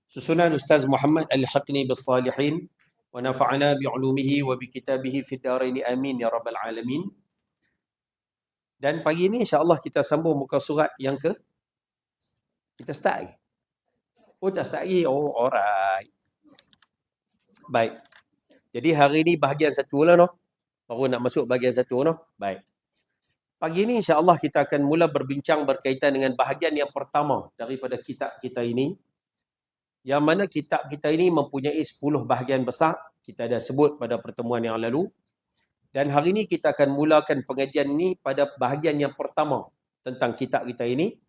Susunan Ustaz Muhammad Al-Haqni Bis-Salihin wa nafa'ana bi'ulumihi wa bikitabihi fid daraini amin ya rabbal alamin. Dan pagi ini insya-Allah kita sambung muka surat yang ke kita start lagi. Oh, tak start lagi. Oh, alright. Baik. Jadi hari ini bahagian satu lah noh. Baru nak masuk bahagian satu noh. Baik. Pagi ini insya-Allah kita akan mula berbincang berkaitan dengan bahagian yang pertama daripada kitab kita ini. Yang mana kitab kita ini mempunyai 10 bahagian besar. Kita dah sebut pada pertemuan yang lalu. Dan hari ini kita akan mulakan pengajian ini pada bahagian yang pertama tentang kitab kita ini.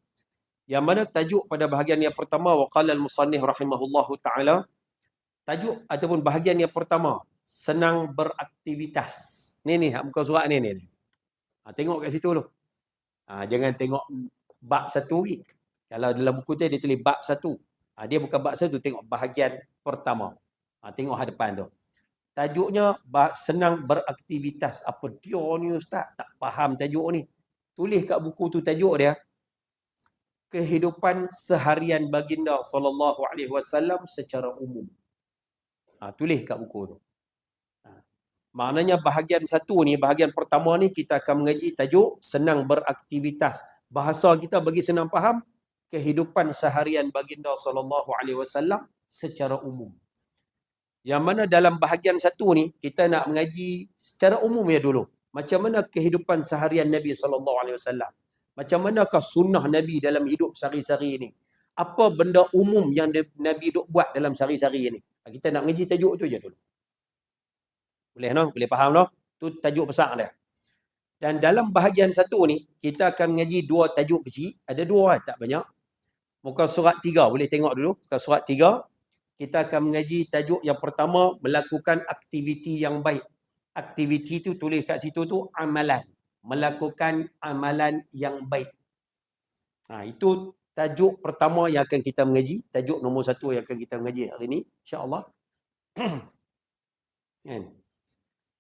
Yang mana tajuk pada bahagian yang pertama, waqala al-musannif rahimahullahu ta'ala, tajuk ataupun bahagian yang pertama, senang beraktivitas. Ni, muka surat ni. Tengok kat situ dulu. Jangan tengok bab satu ni. Kalau dalam buku tu dia tulis bab satu. Dia bukan bab satu, tengok bahagian pertama. Tengok hadapan tu. Tajuknya senang beraktivitas. Apa dia ni Ustaz? Tak faham tajuk ni. Tulis kat buku tu tajuk dia. Kehidupan seharian baginda sallallahu alaihi wasallam secara umum. Tulis kat buku tu. Maknanya bahagian satu ni, bahagian pertama ni kita akan mengaji tajuk senang beraktivitas. Bahasa kita bagi senang faham, kehidupan seharian baginda sallallahu alaihi wasallam secara umum. Yang mana dalam bahagian satu ni kita nak mengaji secara umum ya dulu. Macam mana kehidupan seharian Nabi sallallahu alaihi wasallam? Macam manakah sunnah Nabi dalam hidup sehari-hari ini? Apa benda umum yang Nabi duk buat dalam sehari-hari ini? Kita nak mengaji tajuk tu je dulu. Boleh noh? Boleh faham noh? Tu tajuk besar dia. Dan dalam bahagian satu ni kita akan mengaji 2 tajuk kecil. Ada 2 tak banyak. Muka surat 3 boleh tengok dulu. Muka surat 3 kita akan mengaji tajuk yang pertama, melakukan aktiviti yang baik. Aktiviti tu tulis kat situ tu amalan. Melakukan amalan yang baik. Itu tajuk pertama yang akan kita mengaji. Tajuk nombor 1 yang akan kita mengaji hari ini. InsyaAllah.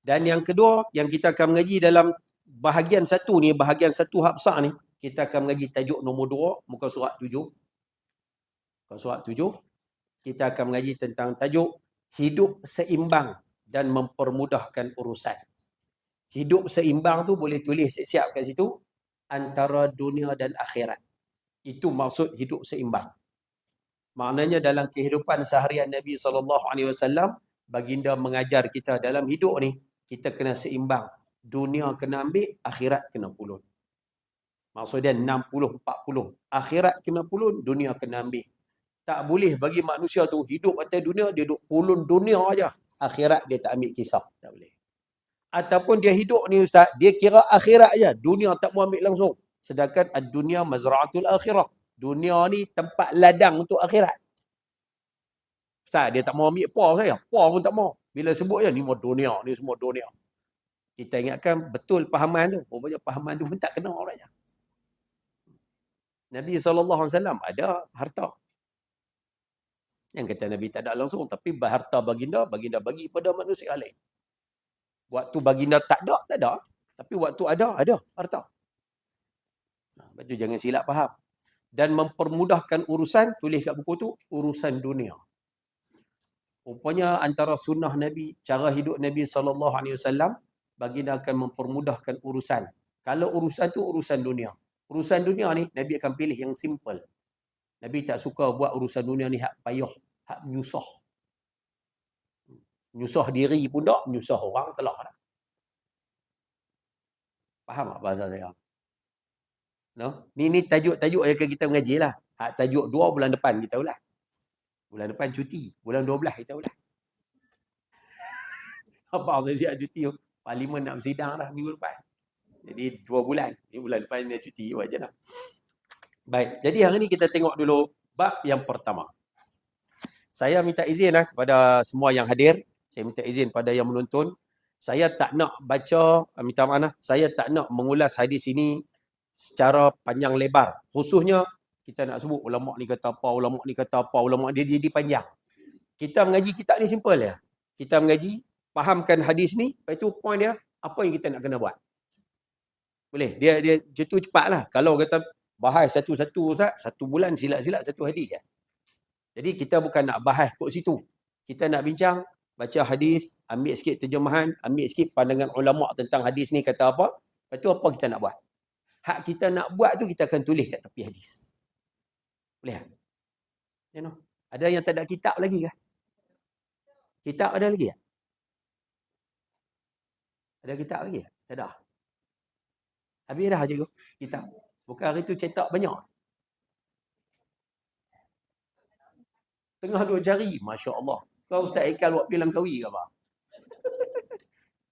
Dan yang kedua yang kita akan mengaji dalam bahagian satu ni, bahagian satu hak besar ni, kita akan mengaji tajuk nombor 2, muka surat 7. Muka surat 7. Kita akan mengaji tentang tajuk hidup seimbang dan mempermudahkan urusan. Hidup seimbang tu boleh tulis siap-siap kat situ, antara dunia dan akhirat. Itu maksud hidup seimbang. Maknanya dalam kehidupan seharian Nabi SAW, baginda mengajar kita dalam hidup ni, kita kena seimbang. Dunia kena ambil, akhirat kena pulun. Maksudnya 60-40. Akhirat kena pulun, dunia kena ambil. Tak boleh bagi manusia tu hidup atas dunia, dia duduk pulun dunia aja. Akhirat dia tak ambil kisah. Tak boleh. Ataupun dia hidup ni Ustaz, dia kira akhirat aja, dunia tak mau ambil langsung. Sedangkan ad-dunya mazra'atul akhirah. Dunia ni tempat ladang untuk akhirat. Ustaz, dia tak mau ambil apa saya. Apa pun tak mau. Bila sebut je, ni mau dunia, ni semua dunia. Kita ingatkan betul pahaman tu. Rupanya pahaman tu pun tak kena orangnya. Nabi SAW ada harta. Yang kata Nabi tak ada langsung. Tapi harta baginda bagi pada manusia lain. Waktu baginda tak ada. Tapi waktu ada harta. Lepas tu jangan silap faham. Dan mempermudahkan urusan, tulis kat buku tu, urusan dunia. Rupanya antara sunnah Nabi, cara hidup Nabi SAW, baginda akan mempermudahkan urusan. Kalau urusan tu urusan dunia. Urusan dunia ni, Nabi akan pilih yang simple. Nabi tak suka buat urusan dunia ni hak payah, hak menyusah. Menyusah diri pun tak, menyusah orang telah dah. Faham tak bahasa saya? No? Ni tajuk-tajuk yang akan kita mengaji lah. Hak tajuk 2 bulan depan kita ulah. Bulan depan cuti. Bulan 12 kita ulah. Apa saya cuti? Parlimen nak bersidang dah minggu depan. Jadi 2 bulan. Ni bulan depan dia cuti aja dah. Baik. Jadi hari ni kita tengok dulu bab yang pertama. Saya minta izin kepada semua yang hadir. Saya minta izin pada yang menonton. Saya tak nak baca, minta maaf, saya tak nak mengulas hadis ini secara panjang lebar. Khususnya kita nak sebut ulama ni kata apa, ulama ni kata apa, ulama dia panjang. Kita mengaji kitab ni simple ya. Kita mengaji, fahamkan hadis ni, lepas tu point dia, apa yang kita nak kena buat. Boleh? Dia cepat lah. Kalau kata bahas satu-satu Ustaz, satu bulan silat-silat satu hadis kan. Jadi kita bukan nak bahas kat situ. Kita nak bincang, baca hadis, ambil sikit terjemahan, ambil sikit pandangan ulama tentang hadis ni kata apa. Lepas tu apa kita nak buat? Hak kita nak buat tu kita akan tulis kat tepi hadis. Boleh tak? You know? Ada yang tak ada kitab lagi kah? Kitab ada lagi tak? Ada kitab lagi tak? Tak ada. Habis dah cikgu kitab. Bukan hari tu cetak banyak. Tengah 2 jari. Masya Allah. Kau Ustaz Ikal buat pilihan kawi ke apa?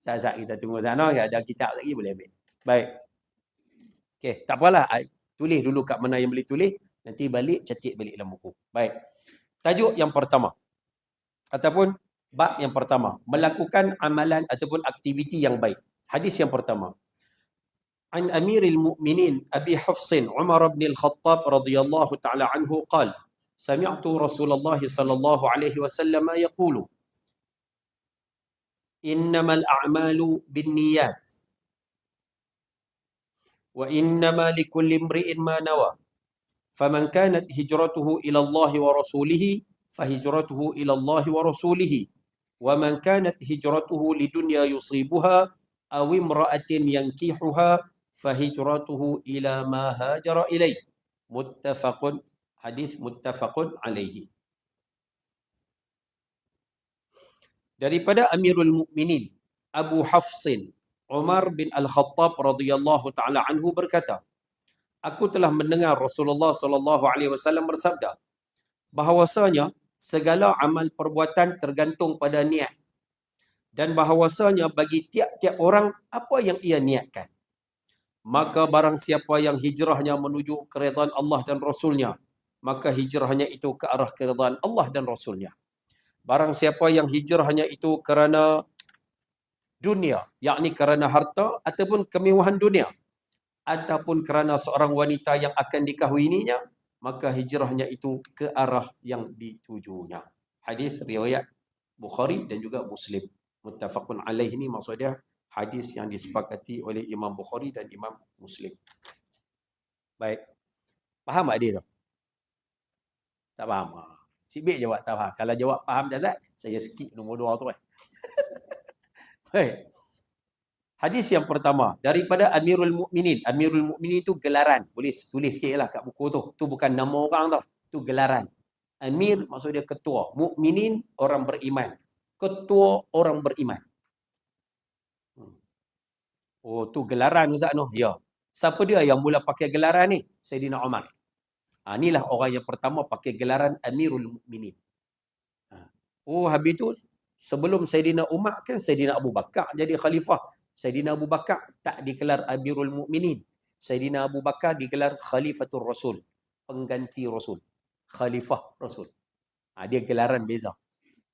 Saat-saat kita tunggu sana. Ada kitab lagi boleh ambil. Baik. Okey, tak apalah. Tulis dulu kat mana yang boleh tulis. Nanti balik, cetik balik dalam buku. Baik. Tajuk yang pertama. Ataupun bab yang pertama. Melakukan amalan ataupun aktiviti yang baik. Hadis yang pertama. An Amiril Mu'minin Abi Hafsin Umar bin Al-Khattab radhiyallahu ta'ala anhu qala sami'tu Rasulullah sallallahu alaihi wasallam yaqulu innamal a'malu binniyat wa innama likulli imri'in ma nawa faman kanat hijratuhu ila Allah wa rasulih fahijratuhu ila Allah wa rasulih wa man kanat hijratuhu lidunya yusibuha aw imra'atin yankihuha fahijratuhu ila ma hajara ilaih. Muttafaqun, hadis muttafaqun alaihi. Daripada Amirul Mukminin Abu Hafsin Umar bin Al-Khattab radhiyallahu taala anhu berkata, aku telah mendengar Rasulullah sallallahu alaihi wasallam bersabda bahawasanya segala amal perbuatan tergantung pada niat dan bahawasanya bagi tiap-tiap orang apa yang ia niatkan. Maka barang siapa yang hijrahnya menuju keridhaan Allah dan Rasulnya, maka hijrahnya itu ke arah keridhaan Allah dan Rasulnya. Barang siapa yang hijrahnya itu kerana dunia, yakni kerana harta ataupun kemewahan dunia, ataupun kerana seorang wanita yang akan dikahwininya, maka hijrahnya itu ke arah yang ditujunya. Hadis riwayat Bukhari dan juga Muslim. Muttafaqun alaih ini maksudnya hadis yang disepakati oleh Imam Bukhari dan Imam Muslim. Baik. Faham tak dia tu? Tak faham. Sibik jawab tak faham. Kalau jawab faham Jazat, saya skip nombor 2 tu. Baik. Hadis yang pertama daripada Amirul Mukminin. Amirul Mukminin itu gelaran. Boleh tulis sikitlah kat buku tu. Tu bukan nama orang tau. Tu gelaran. Amir maksud dia ketua. Mukminin orang beriman. Ketua orang beriman. Oh, tu gelaran Ustaz noh. Ya. Siapa dia yang mula pakai gelaran ni? Saidina Umar. Inilah orang yang pertama pakai gelaran Amirul Mukminin. Oh, habis tu sebelum Saidina Umar kan Saidina Abu Bakar jadi khalifah. Saidina Abu Bakar tak digelar Amirul Mukminin. Saidina Abu Bakar digelar Khalifatul Rasul. Pengganti Rasul. Khalifah Rasul. Dia gelaran beza.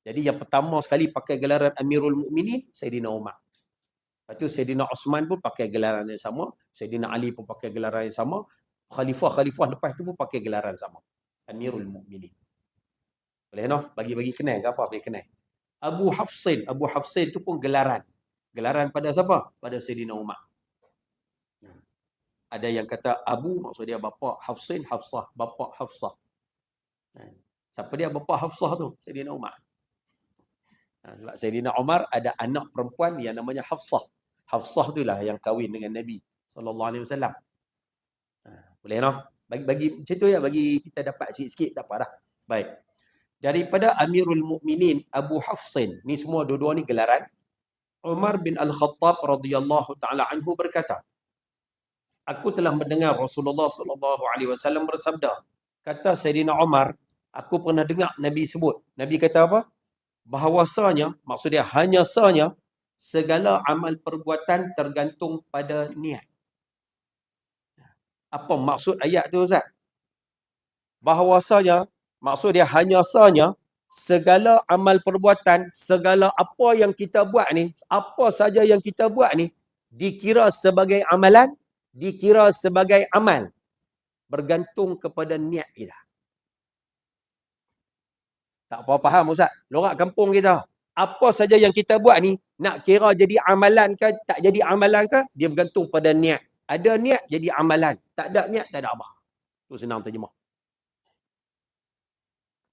Jadi yang pertama sekali pakai gelaran Amirul Mukminin Saidina Umar. Lepas tu Saidina Osman pun pakai gelaran yang sama. Saidina Ali pun pakai gelaran yang sama. Khalifah lepas tu pun pakai gelaran sama. Amirul Mukminin. Boleh noh? Bagi-bagi kenal ke apa? Boleh kenal. Abu Hafsin. Abu Hafsin tu pun gelaran. Gelaran pada siapa? Pada Saidina Umar. Ada yang kata Abu maksud dia bapa, Hafsin, Hafsah. Bapa Hafsah. Siapa dia bapa Hafsah tu? Saidina Umar. Sebab Saidina Umar ada anak perempuan yang namanya Hafsah. Hafsah itulah yang kahwin dengan Nabi SAW. Boleh noh? Bagi macam tu ya, bagi kita dapat sikit-sikit tak apa dah. Baik. Daripada Amirul Mukminin Abu Hafsin, ni semua dua-dua ni gelaran. Umar bin Al-Khattab radhiyallahu taala anhu berkata, aku telah mendengar Rasulullah sallallahu alaihi wasallam bersabda. Kata Saidina Umar, aku pernah dengar Nabi sebut. Nabi kata apa? Bahawasanya, maksud dia hanya sahnya segala amal perbuatan tergantung pada niat. Apa maksud ayat tu Ustaz? Bahawasanya, maksud dia hanya sahnya segala amal perbuatan, segala apa yang kita buat ni, apa saja yang kita buat ni, dikira sebagai amalan, dikira sebagai amal. Bergantung kepada niat kita. Tak apa faham Ustaz? Lorak kampung kita. Apa saja yang kita buat ni, nak kira jadi amalan ke, tak jadi amalan ke, dia bergantung pada niat. Ada niat, jadi amalan. Tak ada niat, tak ada apa. Tu senang terjemah.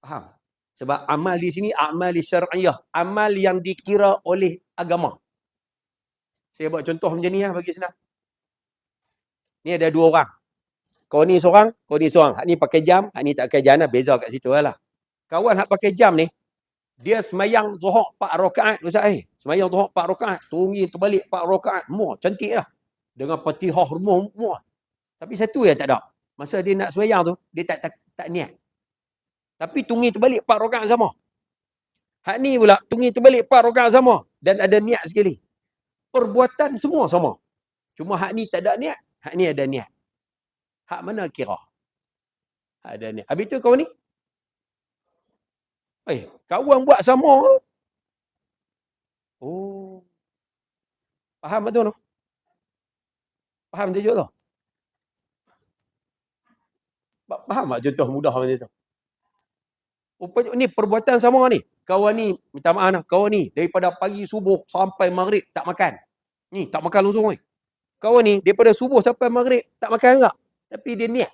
Faham? Sebab amal di sini amal syar'iyah, amal yang dikira oleh agama. Saya buat contoh macam ni lah bagi senang. Ni ada dua orang. Kau ni seorang, kau ni seorang. Hak ni pakai jam, hak ni tak pakai jam, beza kat situ lah. Kawan hak pakai jam ni, dia semayang Zuhur 4 rakaat, Ustaz. Semayang Zuhur 4 rakaat, turun terbalik 4 rakaat, muah, cantik lah. Dengan Fatihah muah. Tapi satu yang tak ada. Masa dia nak semayang tu, dia tak niat. Tapi tungi terbalik 4 rakaat sama. Hak ni pula tungi terbalik 4 rakaat sama dan ada niat sekali. Perbuatan semua sama. Cuma hak ni tak ada niat, hak ni ada niat. Hak mana kira? Hak ada niat. Habis tu kau ni? Kawan buat sama. Oh. Faham betul tu? Faham tajuk tu? Faham tak contoh mudah macam tu? Ni perbuatan sama ni. Kawan ni, minta maaf lah, kawan ni daripada pagi subuh sampai maghrib tak makan. Ni tak makan langsung ni. Kawan ni daripada subuh sampai maghrib tak makan enggak. Tapi dia niat.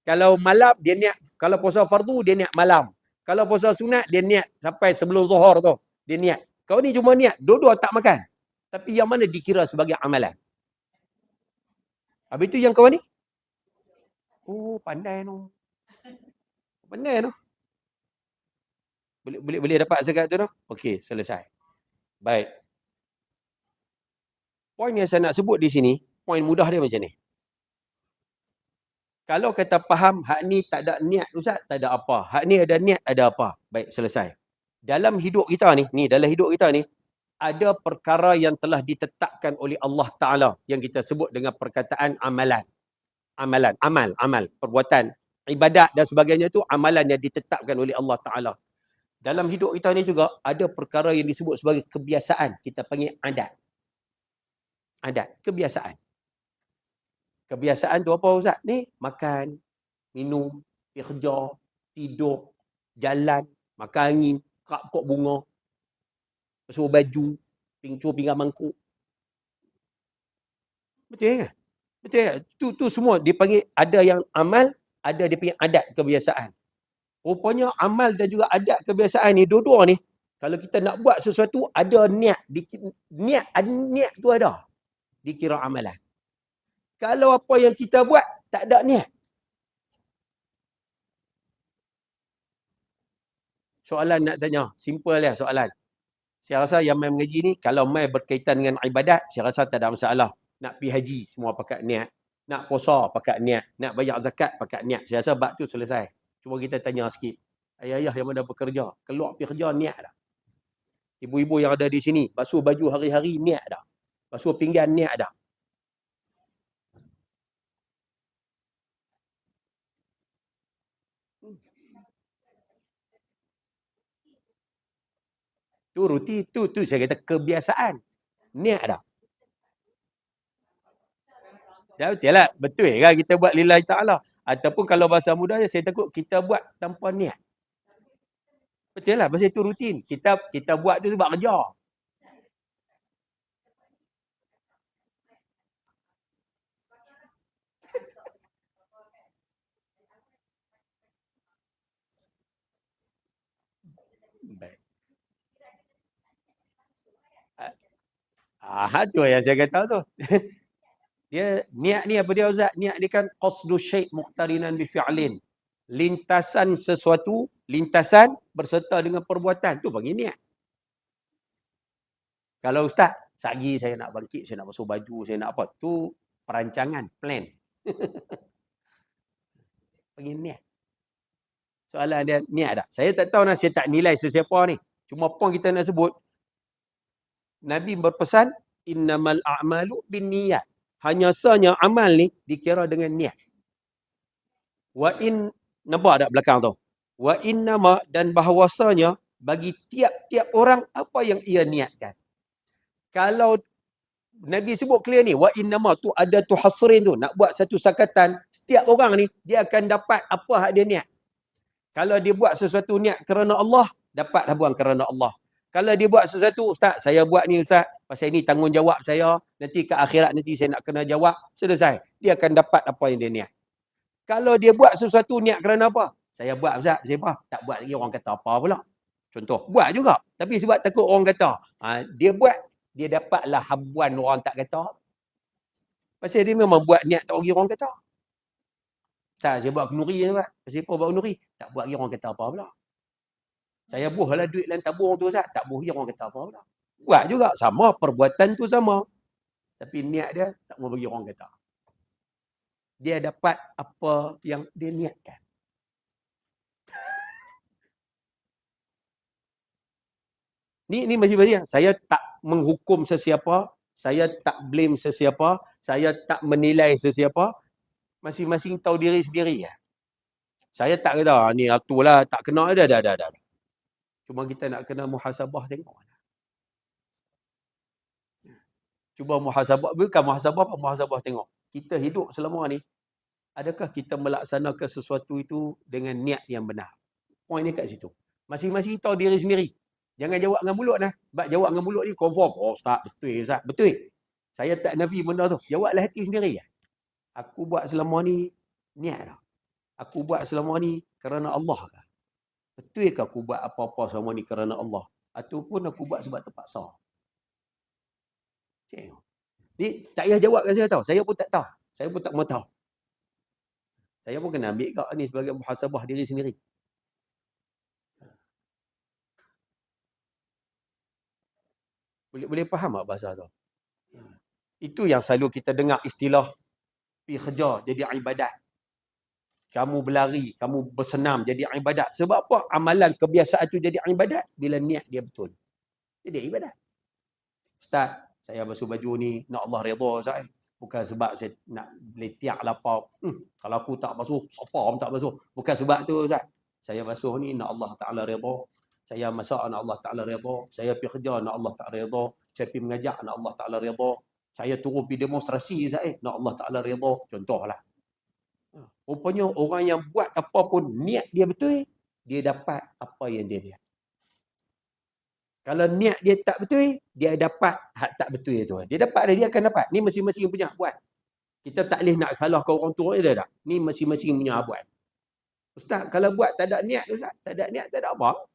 Kalau malam dia niat, kalau puasa fardu dia niat malam. Kalau puasa sunat dia niat sampai sebelum Zuhur tu. Dia niat. Kau ni cuma niat, dua-dua tak makan. Tapi yang mana dikira sebagai amalan? Habis tu yang kawan ni? Oh, pandai tu. Pandai tu. Boleh dapat sekat tu? Okey, selesai. Baik. Poin yang saya nak sebut di sini, poin mudah dia macam ni. Kalau kata faham, hak ni tak ada niat, Ustaz, tak ada apa. Hak ni ada niat, ada apa. Baik, selesai. Dalam hidup kita ni, dalam hidup kita ni, ada perkara yang telah ditetapkan oleh Allah Ta'ala yang kita sebut dengan perkataan amalan. Amal, perbuatan, ibadat dan sebagainya itu amalan yang ditetapkan oleh Allah Ta'ala. Dalam hidup kita ni juga ada perkara yang disebut sebagai kebiasaan. Kita panggil adat. Adat, kebiasaan. Kebiasaan tu apa Ustaz? Ni makan, minum, pergi kerja, tidur, jalan, makan angin, kak pokok bunga, basuh baju, cuci pinggan mangkuk. Betul kan? Betul kan? Tu semua dipanggil, ada yang amal, ada dia punya adat kebiasaan. Rupanya amal dan juga adat kebiasaan ni, dua-dua ni, kalau kita nak buat sesuatu, ada niat. Niat tu ada. Dikira amalan. Kalau apa yang kita buat, tak ada niat. Soalan nak tanya, simple lah soalan. Saya rasa yang mai mengaji ni, kalau mai berkaitan dengan ibadat, saya rasa tak ada masalah. Nak pergi haji, semua pakai niat. Nak puasa, pakai niat. Nak bayar zakat, pakai niat. Saya rasa bab tu selesai. Cuma kita tanya sikit. Ayah-ayah yang mana bekerja, keluar pergi kerja, niat dah. Ibu-ibu yang ada di sini, basuh baju hari-hari, niat dah. Basuh pinggan, niat dah. Tu rutin, tu saya kata kebiasaan. Niat dah. Betul lah. Betul kan kita buat lillahi ta'ala. Ataupun kalau bahasa mudahnya, saya takut kita buat tanpa niat. Betul lah, pasal itu rutin. Kita buat tu sebab kerja. Baik. Tu yang saya kata tu. Dia niat ni apa dia Ustaz? Niat ni kan qasdu syai' muqtarinan bi fi'lin. Lintasan sesuatu, lintasan berserta dengan perbuatan. Tu panggil niat. Kalau Ustaz, sehari saya nak bangkit, saya nak basuh baju, saya nak apa? Tu perancangan, plan. Panggil niat. Soalan dia niat tak? Saya tak tahu, saya tak nilai sesiapa ni. Cuma point kita nak sebut, Nabi berpesan, innamal a'malu binniyat. Hanya sahnya amal ni dikira dengan niat. Nampak tak belakang tu? Wa innama, dan bahawasanya bagi tiap-tiap orang apa yang ia niatkan. Kalau Nabi sebut clear ni, wa innama tu ada tu hasrin tu, nak buat satu sakatan, setiap orang ni dia akan dapat apa hak dia niat. Kalau dia buat sesuatu niat kerana Allah, dapat habuan kerana Allah. Kalau dia buat sesuatu, Ustaz, saya buat ni Ustaz, pasal ini tanggungjawab saya, nanti ke akhirat nanti saya nak kena jawab, selesai. Dia akan dapat apa yang dia niat. Kalau dia buat sesuatu niat kerana apa? Saya buat Ustaz, sebab tak buat lagi orang kata apa pula. Contoh, buat juga. Tapi sebab takut orang kata. Dia buat, dia dapatlah habuan orang tak kata. Pasal dia memang buat niat tak bagi orang kata. Tak, saya buat kenduri je Pak. Pasal apa buat kenduri? Tak buat lagi orang kata apa pula. Saya buhlah duit dalam tabung tu Ustaz, tak buh lagi orang kata apa pula. Buat juga, sama, perbuatan tu sama. Tapi niat dia tak mau bagi orang kata. Dia dapat apa yang dia niatkan. Ni masih-masih. Saya tak menghukum sesiapa, saya tak blame sesiapa, saya tak menilai sesiapa. Masing-masing tahu diri sendiri ya. Saya tak kata ni atulah tak kena dah. Cuma kita nak kena muhasabah tengok. Cuba muhasabah, bukan muhasabah apa, muhasabah tengok. Kita hidup selama ni, adakah kita melaksanakan sesuatu itu dengan niat yang benar? Poin ni kat situ. Masing-masing tahu diri sendiri. Jangan jawab dengan mulut nah. Sebab jawab dengan mulut ni confirm. Oh Ustaz, betul Ustaz, betul. Saya tak nafi benda tu. Jawablah hati sendiri ya. Aku buat selama ni niat tak? Aku buat selama ni kerana Allah ke? Betul ke aku buat apa-apa selama ni kerana Allah? Ataupun aku buat sebab terpaksa? Ni tak payah jawab kat saya tahu. Saya pun tak tahu. Saya pun tak mau tahu. Saya pun kena ambil kat ni sebagai muhasabah diri sendiri. Boleh faham tak bahasa tu? Itu yang selalu kita dengar istilah pergi kerja jadi ibadat. Kamu berlari, kamu bersenam jadi ibadat. Sebab apa? Amalan kebiasaan tu jadi ibadat bila niat dia betul. Jadi ibadat. Ustaz, saya basuh baju ni nak Allah redha Ustaz. Bukan sebab saya nak letiak lapar. Kalau aku tak basuh, siapa pun tak basuh. Bukan sebab tu Ustaz. Saya basuh ni nak Allah Ta'ala redha. Saya masak nak Allah Ta'ala redha. Saya pergi kerja nak Allah Ta'ala redha. Saya pergi mengajak nak Allah Ta'ala redha. Saya turun pergi demonstrasi Ustaz nak Allah Ta'ala redha. Contohlah. Rupanya orang yang buat apa pun niat dia betul, dia dapat apa yang dia niat. Kalau niat dia tak betul, dia dapat hak tak betul itu. Dia dapat dia akan dapat. Ni masing-masing punya buat. Kita tak boleh nak salahkan orang tua dia tak. Ni masing-masing punya buat. Ustaz, kalau buat tak ada niat Ustaz, tak ada niat tak ada apa.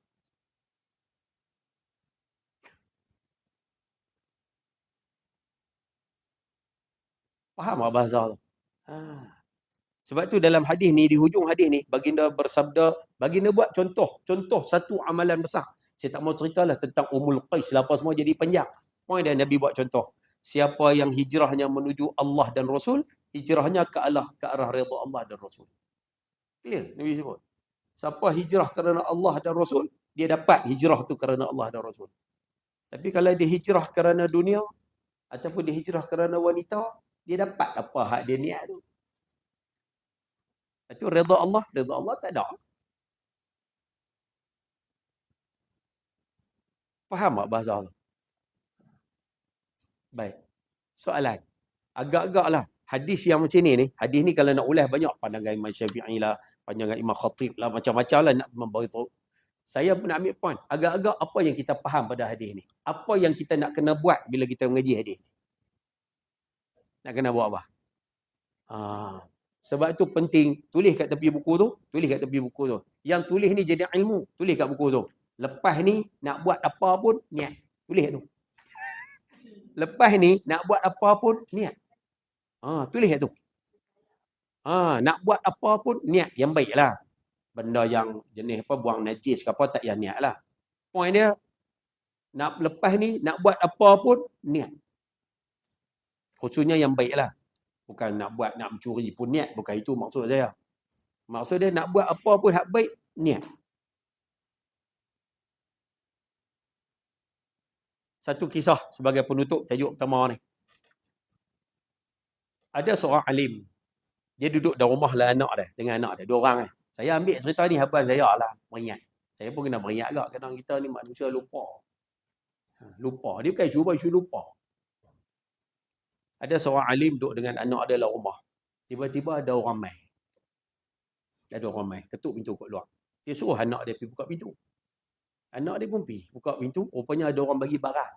Faham tak bahasa tu? Sebab tu dalam hadis ni, di hujung hadis ni, baginda bersabda, baginda buat contoh satu amalan besar. Saya tak mau ceritalah tentang Ummul Qais, lepas semua jadi panjang. Poin dia Nabi buat contoh. Siapa yang hijrahnya menuju Allah dan Rasul, hijrahnya ke arah redha Allah dan Rasul. Clear Nabi sebut. Siapa hijrah kerana Allah dan Rasul, dia dapat hijrah tu kerana Allah dan Rasul. Tapi kalau dia hijrah kerana dunia, ataupun dia hijrah kerana wanita, dia dapat apa hak dia niat tu. Itu redha Allah tak ada. Faham tak bahasa tu? Baik. Soalan. Agak-agaklah hadis yang macam ni, hadis ni kalau nak ulas banyak pandangan Imam Syafi'i lah, pandangan Imam Khatib lah, macam-macam lah nak memberitahu. Saya pun nak ambil point. Agak-agak apa yang kita faham pada hadis ni? Apa yang kita nak kena buat bila kita mengaji hadis ni? Nak kena buat apa? Sebab itu penting, tulis kat tepi buku tu. Yang tulis ni jadi ilmu, tulis kat buku tu. Lepas ni, nak buat apa pun, niat. Tulis tu. Lepas ni, nak buat apa pun, niat. Tulis tu. Nak buat apa pun, niat. Yang baik lah. Benda yang jenis apa, buang najis ke apa, tak payah niat lah. Point dia, lepas ni, nak buat apa pun, niat. Khususnya yang baik lah. Bukan nak buat, nak mencuri pun niat. Bukan itu maksud saya. Maksud dia nak buat apa pun hak baik, niat. Satu kisah sebagai penutup tajuk pertama ni. Ada seorang alim. Dia duduk dalam rumah lah anak dia. Dengan anak dia. 2 orang. Saya ambil cerita ni haban saya lah. Beringat. Saya pun kena beringat agak. Kadang kita ni manusia lupa. Lupa. Dia bukan isu lupa. Ada seorang alim duduk dengan anak dia dalam rumah. Tiba-tiba ada orang mai. Ketuk pintu kat luar. Dia suruh anak dia pergi buka pintu. Anak dia pun pergi buka pintu. Rupanya ada orang bagi barang.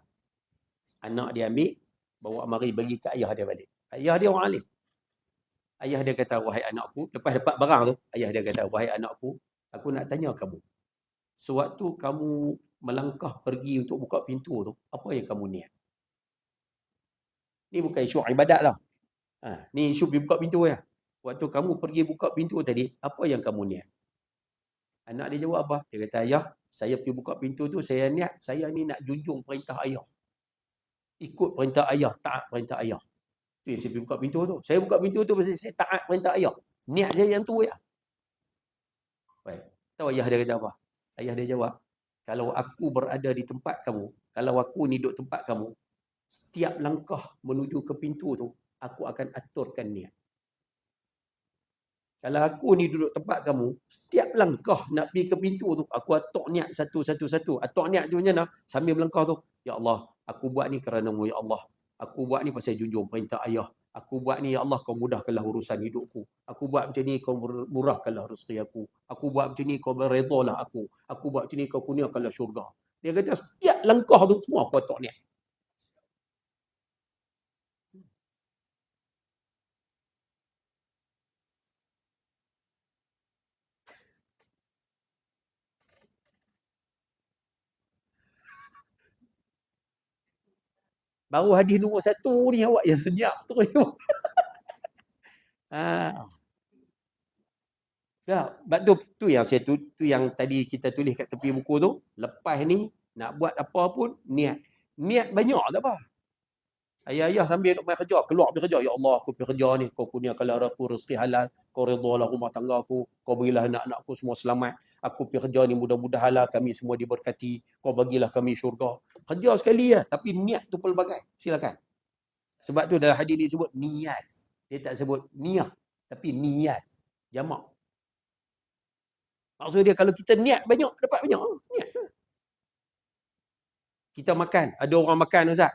Anak dia ambil. Bawa mari bagi ke ayah dia balik. Ayah dia orang alim. Ayah dia kata, wahai anakku, lepas dapat barang tu, ayah dia kata, wahai anakku, aku nak tanya kamu. Sewaktu kamu melangkah pergi untuk buka pintu tu, apa yang kamu niat? Ni bukan isu ibadat lah. Ni isu pergi buka pintu ya. Waktu kamu pergi buka pintu tadi, apa yang kamu niat? Anak dia jawab apa? Dia kata, ayah, saya pergi buka pintu tu, saya niat, saya ni nak junjung perintah ayah. Ikut perintah ayah, taat perintah ayah. Tu yang saya pergi buka pintu tu. Saya buka pintu tu pasal saya taat perintah ayah. Niat saya yang tu ya. Baik. Tahu ayah dia kata apa? Ayah dia jawab, kalau aku berada di tempat kamu, kalau aku ni duduk tempat kamu, setiap langkah menuju ke pintu tu, aku akan aturkan niat. Kalau aku ni duduk tempat kamu, setiap langkah nak pergi ke pintu tu, aku atur niat satu-satu. Atur niat tu macam mana? Sambil melangkah tu, ya Allah, aku buat ni kerana-Mu, ya Allah. Aku buat ni pasal junjung perintah ayah. Aku buat ni, ya Allah, kau mudahkanlah urusan hidupku. Aku buat macam ni, kau murahkanlah rezeki aku. Aku buat macam ni, kau beredalah aku. Aku buat macam ni, kau kurniakanlah syurga. Dia kata, setiap langkah tu, semua aku atur niat. Baru hadis nombor 1 ni awak yang senyap tu. Ah, Ya, tu yang tu yang tadi kita tulis kat tepi buku tu. Lepas ni nak buat apa pun niat. Niat banyak tak apa. Ayah-ayah sambil nak main kerja, keluar pergi kerja. Ya Allah, aku pergi kerja ni. Kau kurniakanlah aku rezeki halal. Kau redalah rumah tangga aku. Kau berilah anak-anakku semua selamat. Aku pergi kerja ni mudah-mudahanlah kami semua diberkati. Kau bagilah kami syurga. Kerja sekali ya, tapi niat tu pelbagai. Silakan. Sebab tu dalam hadis disebut niat. Dia tak sebut niat, tapi niat. Jamak. Maksud dia kalau kita niat banyak, dapat banyak. Niat. Kita makan. Ada orang makan Ustaz.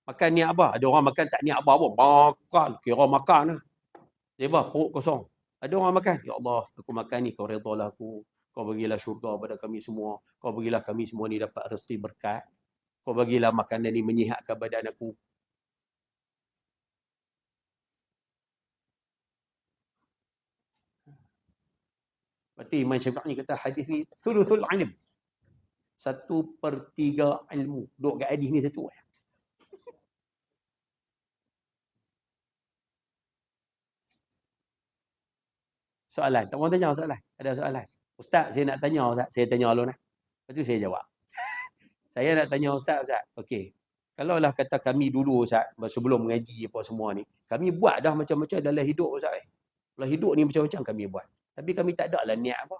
Makan niat apa? Ada orang makan tak niat apa-apa. Makan. Kira makan lah. Dia apa? Perut kosong. Ada orang makan. Ya Allah, aku makan ni. Kau redalah aku. Kau bagilah syurga pada kami semua. Kau bagilah kami semua ni dapat rezeki berkat. Kau bagilah makanan ni menyihatkan badan aku. Berarti Imam Syafi'i kata hadis ni thuluthul ilm. 1/3 ilmu. Duk kat hadis ni satu. Soalan. Tak mahu tanya soalan. Ada soalan. Ustaz, saya nak tanya Ustaz. Saya tanya dulu nah. Lepas tu saya jawab. Saya nak tanya Ustaz. Okey. Kalau lah kata kami dulu Ustaz, sebelum mengaji apa semua ni, kami buat dah macam-macam dalam hidup Ustaz. Dalam hidup ni macam-macam kami buat. Tapi kami tak ada lah niat apa.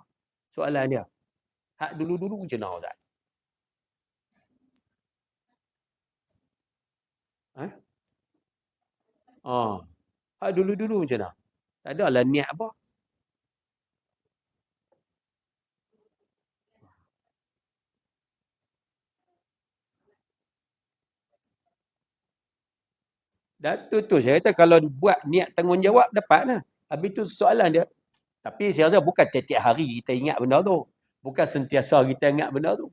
Soalan dia. Hak dulu-dulu macam mana Ustaz? Hak dulu-dulu macam mana? Tak ada lah niat apa. Dan tu saya kata kalau buat niat tanggungjawab dapat lah. Habis tu soalan dia. Tapi saya rasa bukan tiap-tiap hari kita ingat benda tu. Bukan sentiasa kita ingat benda tu.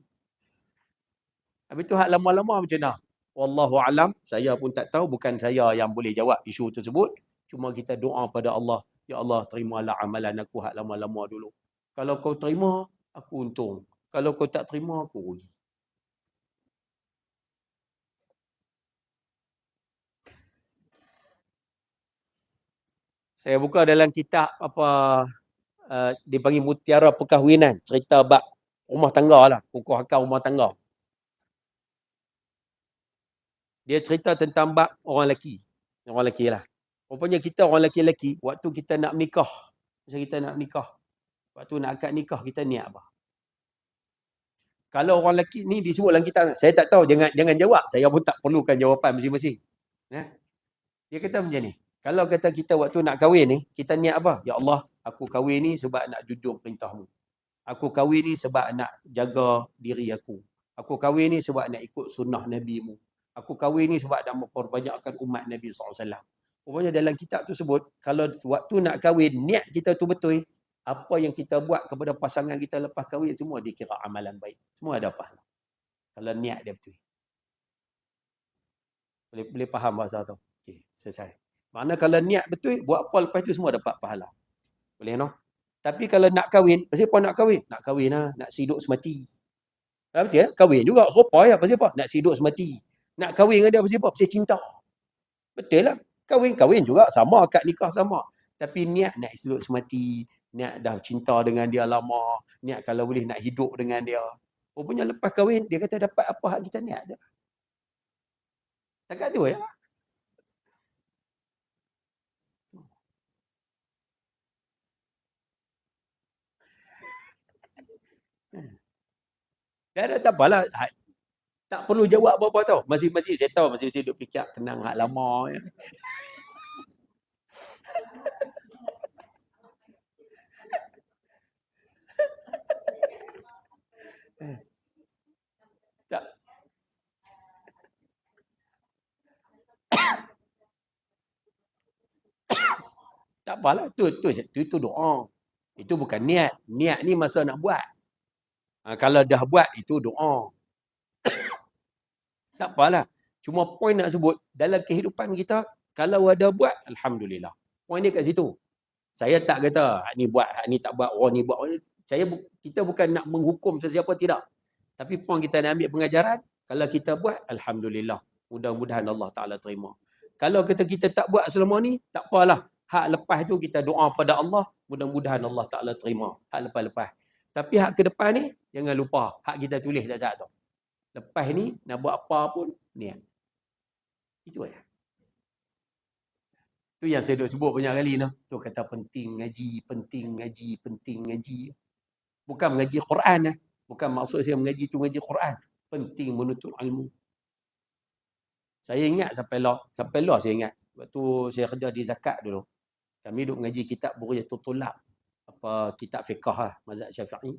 Habis tu hak lama-lama macam mana? Wallahu alam, saya pun tak tahu, bukan saya yang boleh jawab isu tersebut. Cuma kita doa pada Allah, ya Allah terimalah amalan aku hak lama-lama dulu. Kalau kau terima, aku untung. Kalau kau tak terima, aku rugi. Saya buka dalam kitab dipanggil Mutiara Perkahwinan, cerita bab rumah tangga lah, pokok akar rumah tangga. Dia cerita tentang bab orang lelaki. Orang lelaki lah. Rupanya kita orang lelaki-lelaki, waktu kita nak menikah, macam kita nak menikah, waktu nak akad nikah, kita niat apa? Kalau orang lelaki ni disebut dalam kitab, saya tak tahu, jangan jawab. Saya pun tak perlukan jawapan masing-masing. Dia kata macam ni. Kalau kata kita waktu nak kahwin ni, kita niat apa? Ya Allah, aku kahwin ni sebab nak junjung perintah-Mu. Aku kahwin ni sebab nak jaga diri aku. Aku kahwin ni sebab nak ikut sunnah Nabi-Mu. Aku kahwin ni sebab nak memperbanyakkan umat Nabi SAW. Rupanya dalam kitab tu sebut, kalau waktu nak kahwin, niat kita tu betul, apa yang kita buat kepada pasangan kita lepas kahwin, semua dikira amalan baik. Semua ada pahala. Kalau niat dia betul. Boleh faham bahasa tu? Okey, selesai. Mana kalau niat betul, buat apa lepas tu semua dapat pahala. Boleh no? Tapi kalau nak kahwin, pasal apa nak kahwin? Nak kahwin lah, nak hidup semati. Betul ya? Kahwin juga, serupa ya, pasal apa? Nak hidup semati. Nak kahwin dengan dia pasal apa? Pasal cinta. Betul lah. Kahwin juga sama, akad nikah sama. Tapi niat nak hidup semati, niat dah cinta dengan dia lama, niat kalau boleh nak hidup dengan dia. Rupanya lepas kahwin, dia kata dapat apa hak kita niat je. Takat tu ya. Dah tak apalah. Tak perlu jawab apa-apa tau. Masih saya tahu, masih duk fikir kenang hak lama. Ya. Tak, tak apalah. Itu doa. Itu bukan niat. Niat ni masa nak buat. Kalau dah buat, itu doa. Tak apalah. Cuma poin nak sebut, dalam kehidupan kita, kalau ada buat, Alhamdulillah. Poin dia kat situ. Saya tak kata, hak ni buat, hak ni tak buat, orang ni buat. Kita bukan nak menghukum sesiapa, tidak. Tapi poin kita nak ambil pengajaran, kalau kita buat, Alhamdulillah. Mudah-mudahan Allah Ta'ala terima. Kalau kita tak buat selama ni, tak apalah. Hak lepas tu kita doa pada Allah, mudah-mudahan Allah Ta'ala terima. Hak lepas-lepas. Tapi hak ke depan ni, jangan lupa. Hak kita tulis dah satu. Lepas ni, nak buat apa pun, niat. Itu aja. Itu yang saya dah sebut banyak kali. No? Tu kata penting ngaji, penting ngaji, penting ngaji. Bukan mengaji Quran. Bukan maksud saya mengaji tu mengaji Quran. Penting menuntut ilmu. Saya ingat sampai lah saya ingat. Waktu saya kerja di Zakat dulu. Kami duduk mengaji kitab Bughayatul Tulab. Apa kitab fiqah lah, mazhab Syafi'i.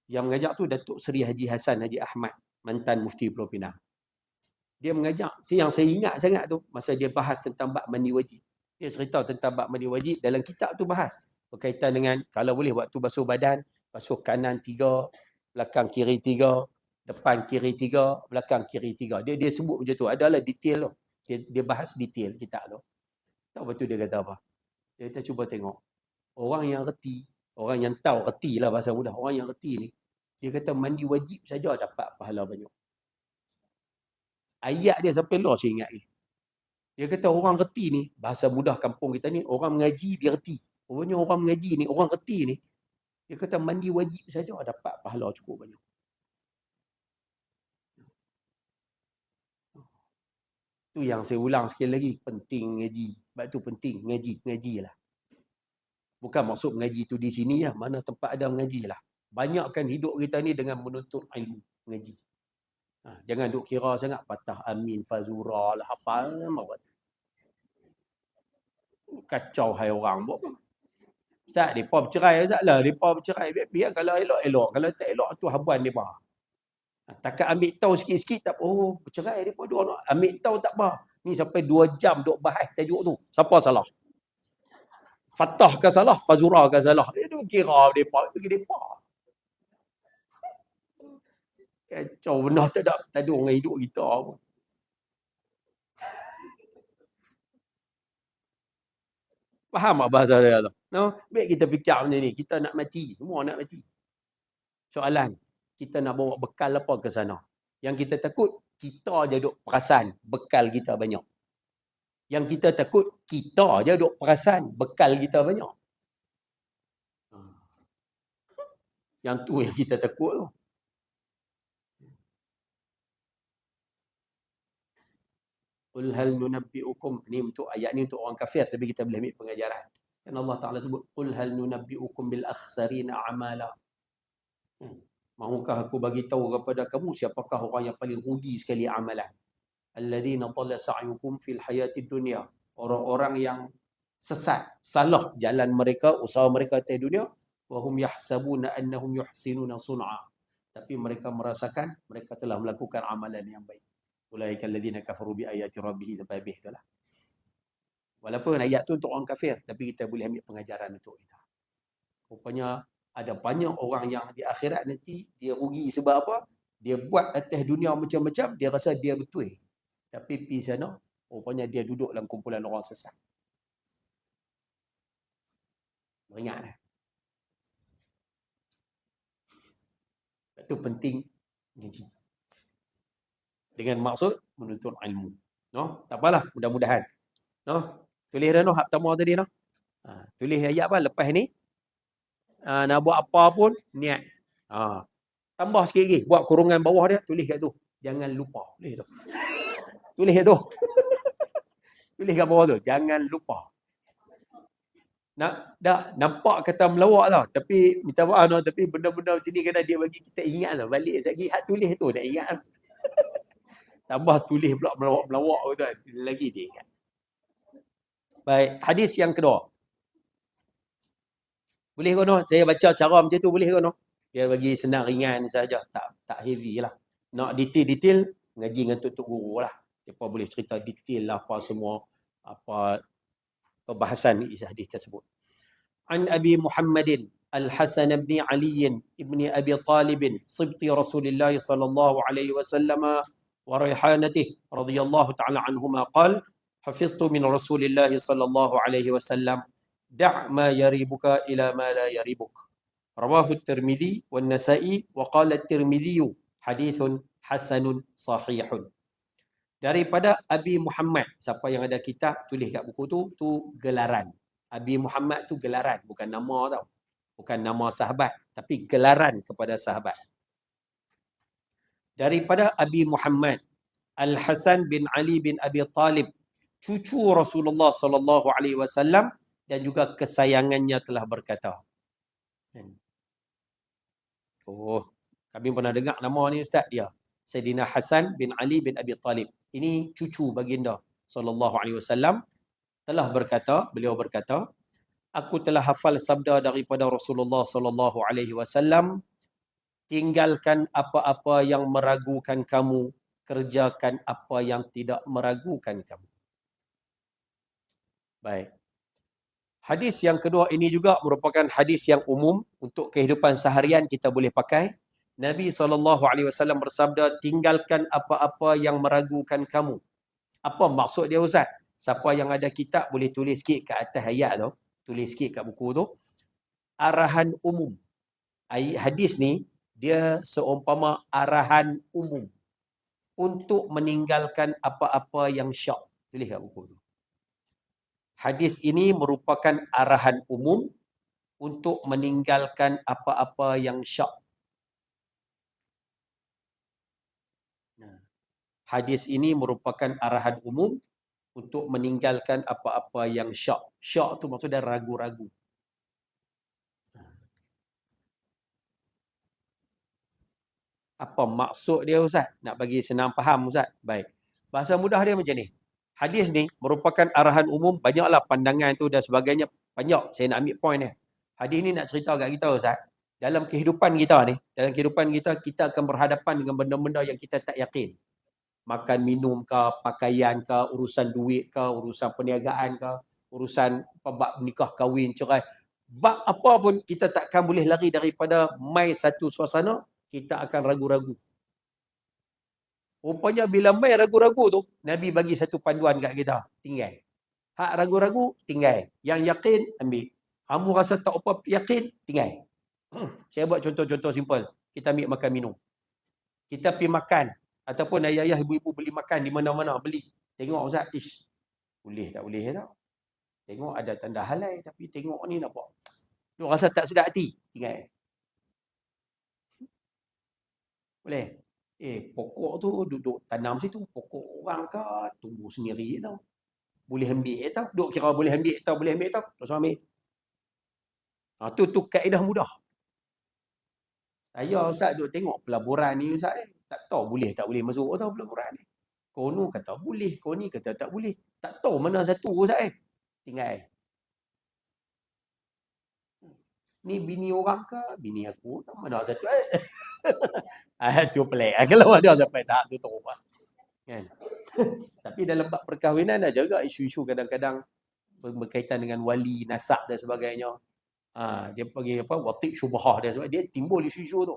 Yang mengajar tu Datuk Seri Haji Hassan Haji Ahmad, mantan Mufti Pulau Pinang. Dia mengajar, yang saya ingat sangat tu, masa dia bahas tentang bab mandi wajib. Dia cerita tentang bab mandi wajib, dalam kitab tu bahas. Berkaitan dengan, kalau boleh waktu basuh badan, basuh kanan 3, belakang kiri 3, depan kiri 3, belakang kiri 3. Dia sebut macam tu, adalah detail tu. Dia bahas detail kitab tu. Tahu betul dia kata apa? Dia kata cuba tengok. Orang yang reti, orang yang tahu, reti lah bahasa mudah, orang yang reti ni, dia kata mandi wajib saja dapat pahala banyak. Ayat dia sampai lah saya ingat ni. Dia kata orang reti ni, bahasa mudah kampung kita ni, orang mengaji dia reti. Rupanya orang mengaji ni, orang reti ni, dia kata mandi wajib saja dapat pahala cukup banyak. Tu yang saya ulang sekali lagi, penting ngaji. Sebab tu penting ngaji lah. Bukan maksud mengaji tu di sini lah, mana tempat ada mengaji lah. Banyakkan hidup kita ni dengan menuntut ilmu, mengaji. Jangan duk kira sangat patah amin, fazura lah, apa. Kacau hai orang. Ustaz, mereka bercerai Ustaz lah. Mereka bercerai. Biar kalau elok-elok. Kalau tak elok, tu habuan mereka. Takat ambil tahu sikit-sikit, tak apa. Oh, bercerai mereka dua nak. Ambil tahu tak apa. Ni sampai 2 jam duk bahas tajuk tu. Siapa salah? Fatah ke salah? Fazura ke salah? Dia tu kira mereka. Bagi mereka. Kacau benar tak ada orang hidup kita pun. Faham tak bahasa saya tu? No? Baik kita fikir macam ni. Kita nak mati. Semua nak mati. Soalan. Kita nak bawa bekal apa ke sana? Yang kita takut, kita je duk perasan bekal kita banyak. Yang kita takut, kita je duk perasan bekal kita banyak. Yang tu yang kita takut tu. Qul hal nunabbi'ukum, ni untuk ayat ni untuk orang kafir, tapi kita boleh ambil pengajaran. Dan Allah Taala sebut qul hal nunabbi'ukum bil akhsarina amala. Mahukah aku bagi tahu kepada kamu siapakah orang yang paling rugi sekali amalan? Alladzina dhalla sa'yukum fil hayatid dunya. Orang-orang yang sesat, salah jalan mereka, usaha mereka di dunia, wa hum yahsabuna annahum yuhsinuna sun'a. Tapi mereka merasakan mereka telah melakukan amalan yang baik. Ulaika alladzina kafaru bi ayati rabbih, sampai habis itulah. Walaupun ayat tu untuk orang kafir, tapi kita boleh ambil pengajaran untuk kita. Rupanya ada banyak orang yang di akhirat nanti dia rugi sebab apa? Dia buat atas dunia macam-macam, dia rasa dia betul. Tapi pergi sana, Rupanya dia duduk dalam kumpulan orang sesat. Ingat dah. Itu penting ngaji. Dengan maksud menuntut ilmu. No? Tak apalah, mudah-mudahan. No? Tulis dah hak pertama tadi no. Tulis ayat apa lepas ni. Nak buat apa pun niat. Tambah sikit lagi, buat kurungan bawah dia, tulis kat tu. Jangan lupa. Tulis tu. Tulis kat tu. Tulis kat bawah tu, jangan lupa. Dah nampak kata melawak tau, tapi minta maaf no, tapi benda-benda macam ni kadang dia bagi kita ingat lah. Balik lagi hak tulis tu nak ingat. Tambah tulis pula melawak-melawak tu lagi dia ingat. Baik, hadis yang kedua. Boleh ke no? Saya baca cara macam tu boleh ke no? Dia bagi senang ringan saja, tak heavy lah. Nak detail-detail ngaji dengan tok guru lah. Depa boleh cerita detail lah apa semua apa perbahasan isi hadis tersebut. An Abi Muhammadin Al-Hasan bin Ali ibn Abi Talib sibti Rasulullah sallallahu alaihi wasallam wa raihanatihi radhiyallahu ta'ala anhuma qala hafiztu min Rasulillah sallallahu alaihi wasallam da' ma yaribuka ila ma la yaribuk. Rawahu At-Tirmidzi wan Nasa'i wa qala At-Tirmidzi hadithun hasanun sahihun. Daripada Abi Muhammad, siapa yang ada kitab tulis kat buku tu gelaran. Abi Muhammad tu gelaran, bukan nama tau. Bukan nama sahabat, tapi gelaran kepada sahabat. Daripada Abi Muhammad Al-Hasan bin Ali bin Abi Talib, cucu Rasulullah sallallahu alaihi wasallam dan juga kesayangannya telah berkata. Oh, kami pernah dengar nama ni ustaz dia. Sayyidina Hasan bin Ali bin Abi Talib. Ini cucu baginda sallallahu alaihi wasallam telah berkata, beliau berkata, aku telah hafal sabda daripada Rasulullah sallallahu alaihi wasallam, tinggalkan apa-apa yang meragukan kamu, kerjakan apa yang tidak meragukan kamu. Baik. Hadis yang kedua ini juga merupakan hadis yang umum untuk kehidupan seharian kita boleh pakai. Nabi SAW bersabda, tinggalkan apa-apa yang meragukan kamu. Apa maksud dia Ustaz? Siapa yang ada kitab boleh tulis sikit kat atas ayat tu. Tulis sikit kat buku tu. Arahan umum. Hadis ni, dia seumpama arahan umum. Untuk meninggalkan apa-apa yang syak. Tulis kat buku tu. Hadis ini merupakan arahan umum untuk meninggalkan apa-apa yang syak. Hadis ini merupakan arahan umum untuk meninggalkan apa-apa yang syak. Syak tu maksudnya ragu-ragu. Apa maksud dia Ustaz? Nak bagi senang faham Ustaz? Baik. Bahasa mudah dia macam ni. Hadis ni merupakan arahan umum, banyaklah pandangan tu dan sebagainya. Banyak, saya nak ambil point dia. Hadis ni nak cerita kat kita Ustaz. Dalam kehidupan kita ni, kita akan berhadapan dengan benda-benda yang kita tak yakin. Makan, minum ke, pakaian ke, urusan duit ke, urusan perniagaan ke, urusan bab nikah, kahwin, cerai. Bab apa pun kita takkan boleh lari daripada mai satu suasana, kita akan ragu-ragu. Rupanya bila mai ragu-ragu tu, Nabi bagi satu panduan kat kita. Tinggal. Hak ragu-ragu, tinggal. Yang yakin, ambil. Kamu rasa tak apa yakin, tinggal. Saya buat contoh-contoh simple. Kita ambil makan minum. Kita pergi makan. Ataupun ayah-ayah, ibu-ibu beli makan di mana-mana. Beli. Tengok Ustaz, ish. Boleh tak boleh tak? Tengok ada tanda halal. Tapi tengok ni nampak. Dia rasa tak sedap hati. Tinggal. Boleh? Pokok tu duduk tanam situ. Pokok orang ke tumbuh sendiri tau. Boleh ambil tau. Duk kira boleh ambil tau. Boleh ambil tau. Terus ambil. Tu kaedah mudah. Saya Ustaz duk tengok pelaburan ni Ustaz. Tak tahu boleh tak boleh masuk tau pelaburan ni. Kono kata boleh. Kau ni kata tak boleh. Tak tahu mana satu Ustaz. Tinggal. Ni bini orang ke? Bini aku. Tak mana satu tu pelik. Kalau ada sampai tahap tu teruk lah. Kan? Tapi dalam bab perkahwinan ada juga isu-isu kadang-kadang berkaitan dengan wali, nasab dan sebagainya. Dia panggil apa? Watik syubhah dia sebab dia timbul isu-isu tu.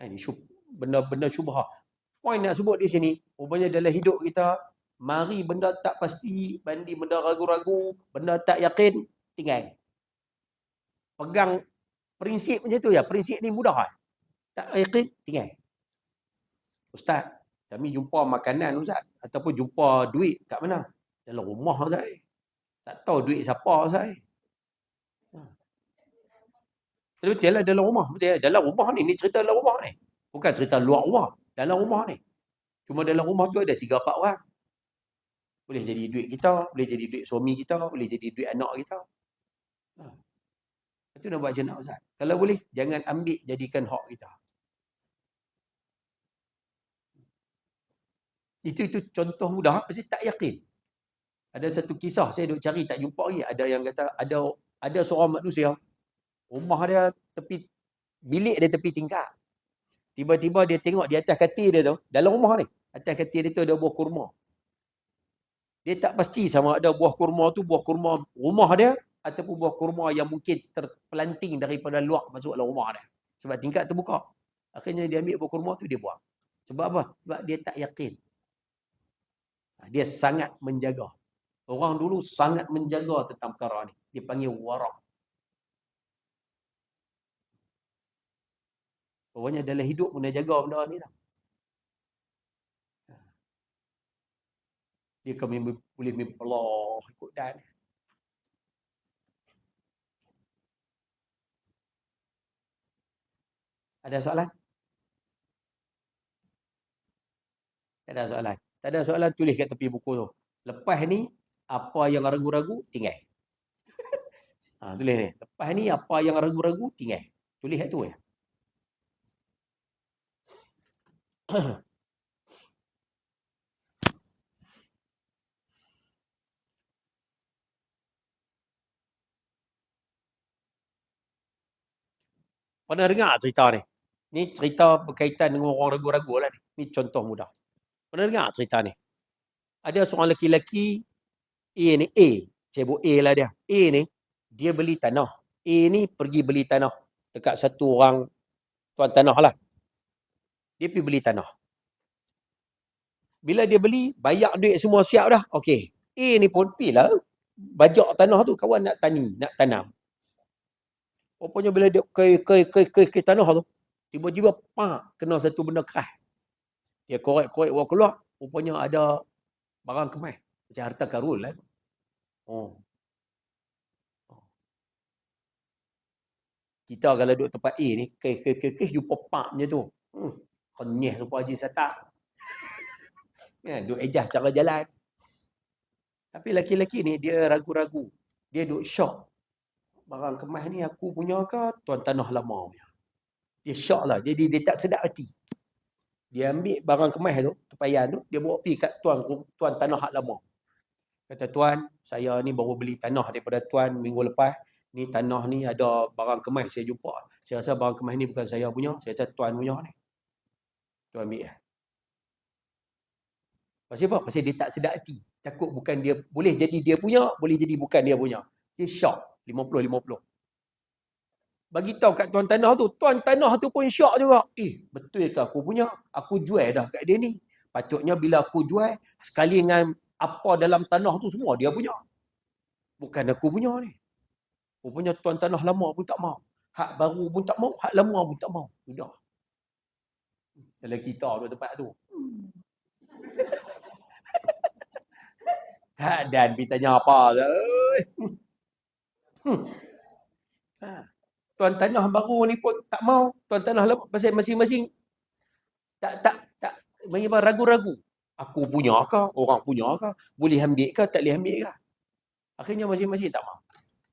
Isu benda-benda syubhah. Poin nak sebut di sini, rupanya dalam hidup kita Mari benda tak pasti, bandi benda ragu-ragu, benda tak yakin, tinggal. Pegang prinsip macam tu ya. Prinsip ni mudah kan? Tak yakin, tinggal. Ustaz, kami jumpa makanan Ustaz. Ataupun jumpa duit kat mana? Dalam rumah saya. Tak tahu duit siapa saya. Betul lah dalam rumah. Betul, dalam rumah ni. Ni cerita dalam rumah ni. Bukan cerita luar rumah. Dalam rumah ni. Cuma dalam rumah tu ada 3-4 orang. Boleh jadi duit kita, boleh jadi duit suami kita, boleh jadi duit anak kita. Itu nak buat macam mana Ustaz? Kalau boleh, jangan ambil jadikan hak kita. Itu contoh mudah, pasti tak yakin. Ada satu kisah, saya duk cari tak jumpa lagi. Ada yang kata, ada seorang manusia, rumah dia tepi, bilik dia tepi tingkap. Tiba-tiba dia tengok di atas katil dia tu, dalam rumah ni, atas katil dia tu ada buah kurma. Dia tak pasti sama ada buah kurma tu buah kurma rumah dia ataupun buah kurma yang mungkin terpelanting daripada luar masuk dalam rumah dia. Sebab tingkap terbuka. Akhirnya dia ambil buah kurma tu, dia buang. Sebab apa? Sebab dia tak yakin. Dia sangat menjaga. Orang dulu sangat menjaga tentang perkara ni. Dia panggil warak. Pokoknya dalam hidup kena jaga benda ni tau. Dia boleh mimpelah ikut dan. Ada soalan? Tak ada soalan. Tak ada soalan, tulis kat tepi buku tu. Lepas ni, apa yang ragu-ragu, tinggal. Tulis ni. Lepas ni, apa yang ragu-ragu, tinggal. Tulis kat tu ya. Pernah dengar cerita ni? Ni cerita berkaitan dengan orang ragu-ragu lah ni. Ni contoh mudah. Pernah dengar cerita ni? Ada seorang lelaki A ni, A. Saya sebut A lah dia. A ni, dia beli tanah. A ni pergi beli tanah dekat satu orang tuan tanah lah. Dia pergi beli tanah. Bila dia beli, bayar duit semua siap dah. Okey. A ni pun pergi lah bajak tanah tu, kawan nak tanam. Rupanya bila dia ke tanah tu, tiba-tiba kena satu benda keras. Dia korek-korek orang keluar, rupanya ada barang kemas. Macam harta karun lah. Kita kalau duduk tempat A ni, jumpa macam tu. Kenyih supaya Haji Satak. Duk ejah cara jalan. Tapi lelaki-lelaki ni, dia ragu-ragu. Dia duk syok. Barang kemas ni aku punya ke tuan tanah lama punya? Dia syok lah. Jadi dia tak sedap hati. Dia ambil barang kemas tu, tempayan tu, dia bawa pergi kat tuan tanah hak lama. Kata, tuan, saya ni baru beli tanah daripada tuan minggu lepas. Ni tanah ni ada barang kemas saya jumpa. Saya rasa barang kemas ni bukan saya punya. Saya rasa tuan punya ni. Tuan ambil lah. Pasal apa? Pasal dia tak sedap hati. Takut bukan dia, boleh jadi dia punya, boleh jadi bukan dia punya. Dia syok. 50-50. Bagi tahu kat tuan tanah tu pun syok juga. Betul ke aku punya? Aku jual dah kat dia ni. Patutnya bila aku jual, sekali dengan apa dalam tanah tu semua dia punya. Bukan aku punya ni. Rupanya tuan tanah lama pun tak mau. Hak baru pun tak mau, hak lama pun tak mau. Sudah. Dalam kita dua tempat tu. Tak dan pergi tanya apa. Tuan tanah baru ni pun tak mau. Tuan tanah lama, pasal masing-masing tak ragu-ragu. Aku punya ke? Orang punya ke? Boleh ambil ke? Tak boleh ambil ke? Akhirnya masing-masing tak mau.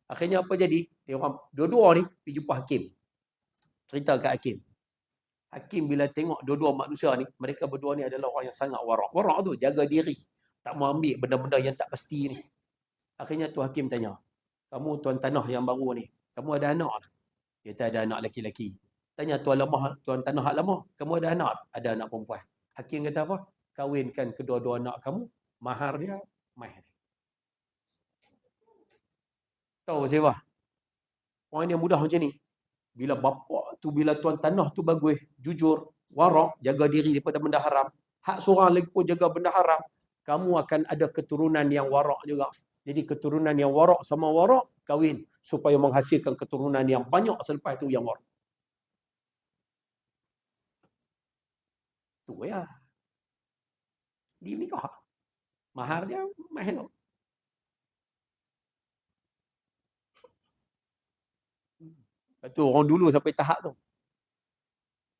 Akhirnya apa jadi? Dia orang dua-dua ni pergi jumpa hakim. Cerita kat hakim. Hakim bila tengok dua-dua manusia ni, mereka berdua ni adalah orang yang sangat warak. Warak tu jaga diri. Tak mau ambil benda-benda yang tak pasti ni. Akhirnya tu hakim tanya, kamu tuan tanah yang baru ni, kamu ada anak tak? Dia tak ada anak lelaki-lelaki. Tanya tuan tanah hak lama, kamu ada anak? Ada anak perempuan. Hakim kata apa? Kawinkan kedua-dua anak kamu, mahar dia, mahar dia. Tahu siapa? Orang yang mudah macam ni. Bila bapak tu, bila tuan tanah tu bagus, jujur, warak, jaga diri daripada benda haram. Hak seorang lagi pun jaga benda haram. kamu akan ada keturunan yang warak juga. Jadi keturunan yang warak sama warak kahwin supaya menghasilkan keturunan yang banyak selepas itu yang warak. Tu ya. Di nikah. Mahar dia mahal. Lepas tu orang dulu sampai tahap tu.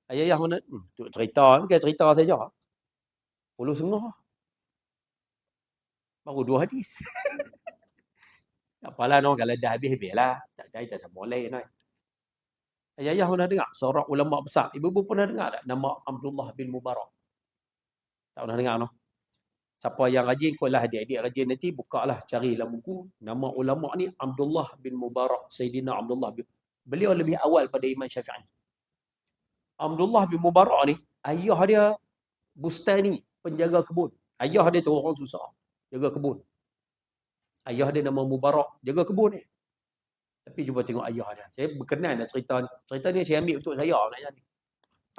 Ayah mana? Tu cerita, bukan cerita saja. 10 setengah. Baru 2 hadis. Tak apalah, no, kalau dah habis-habis lah. Tak ada, tak sama lain. No. Ayah pernah dengar seorang ulama besar. Ibu-ibu pernah dengar tak nama Abdullah bin Mubarak? Tak pernah dengar, no? Siapa yang rajin, lah adik-adik rajin nanti, bukalah, cari dalam buku. Nama ulama ni Abdullah bin Mubarak. Sayyidina Abdullah bin... Beliau lebih awal pada Imam Syafi'i. Abdullah bin Mubarak ni, ayah dia bustani, penjaga kebun. Ayah dia tu orang susah, jaga kebun. Ayah dia nama Mubarak, jaga kebun ni. Tapi cuba tengok ayah dia. Saya berkenan dah cerita ni. Cerita ni saya ambil untuk saya sebenarnya ni.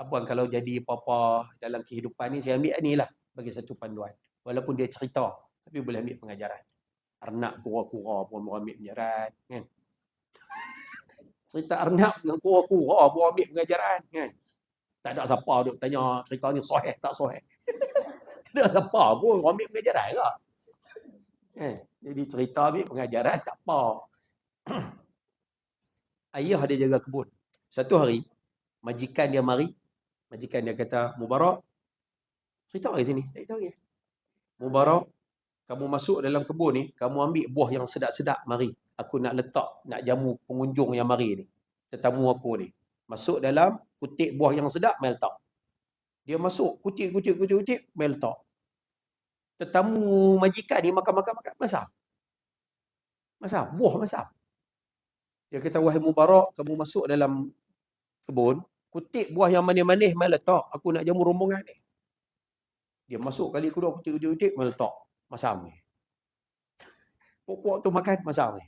Abang kalau jadi apa-apa dalam kehidupan ni, saya ambil ni lah bagi satu panduan. Walaupun dia cerita, tapi boleh ambil pengajaran. Arnab kura-kura pun boleh ambil pengajaran. Kan? Cerita Arnab dengan kura-kura pun ambil pengajaran. Kan? Tak ada siapa duk tanya cerita ni sahih tak sahih. Tak ada siapa pun ambil pengajaran lah. Kan? Jadi cerita ambil pengajaran tak apa. Ayah dia jaga kebun. Satu hari, majikan dia mari. Majikan dia kata, Mubarak, cerita ke sini? Tak tahu ya. Mubarak, kamu masuk dalam kebun ni, kamu ambil buah yang sedap-sedap, mari. Aku nak letak, nak jamu pengunjung yang mari ni. Tetamu aku ni. Masuk dalam, kutip buah yang sedap, mai letak. Dia masuk, kutip, mai letak. Tetamu majikan ni makan, masam. Masam, buah masam. Dia kata, wahai Mubarak, kamu masuk dalam kebun, kutip buah yang manis-manis, mai letak. Aku nak jamu rombongan ni. Dia masuk kali kedua, kutip, mai letak. Masam ni. Pokok tu makan, masam ni.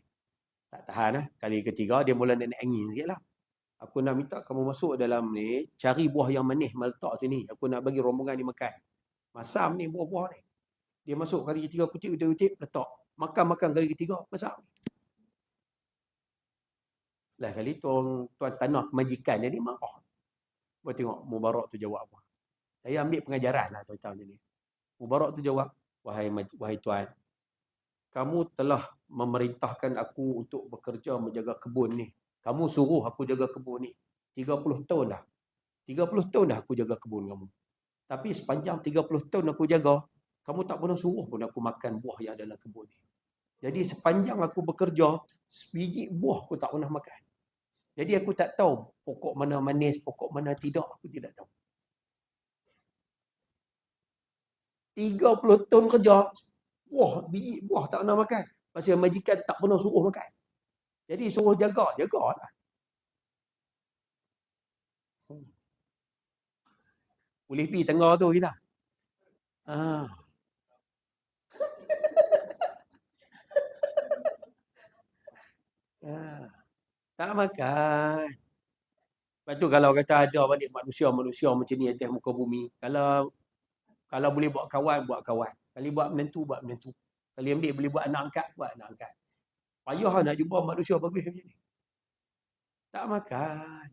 Tak tahan lah. Kali ketiga, dia mula nak angin sikit lah. Aku nak minta kamu masuk dalam ni, cari buah yang manis, mai letak sini. Aku nak bagi rombongan ni makan. Masam ni, buah-buah ni. Dia masuk kali ketiga, kutip, letak. Makan kali ketiga, masam ni. Lah kali tuan tanah majikan dia ni marah. Buat tengok Mubarak tu jawab apa. Saya ambil pengajaran lah cerita macam ni. Mubarak tu jawab, wahai tuan, kamu telah memerintahkan aku untuk bekerja menjaga kebun ni. Kamu suruh aku jaga kebun ni. 30 tahun dah. 30 tahun dah aku jaga kebun kamu. Tapi sepanjang 30 tahun aku jaga, kamu tak pernah suruh pun aku makan buah yang dalam kebun ni. Jadi sepanjang aku bekerja, sebiji buah aku tak pernah makan. Jadi aku tak tahu pokok mana manis, pokok mana tidak, aku tidak tahu. 30 tahun kerja, biji buah tak pernah makan. Pasal majikan tak pernah suruh makan. Jadi suruh jagalah. Boleh pergi tengah tu kita. Tak makan. Lepas tu kalau kata ada balik manusia macam ni atas muka bumi, kalau boleh buat kawan. Kalau buat menantu. Kalau ambil boleh buat anak angkat, buat anak angkat. Payah nak jumpa manusia bagus macam ni. Tak makan.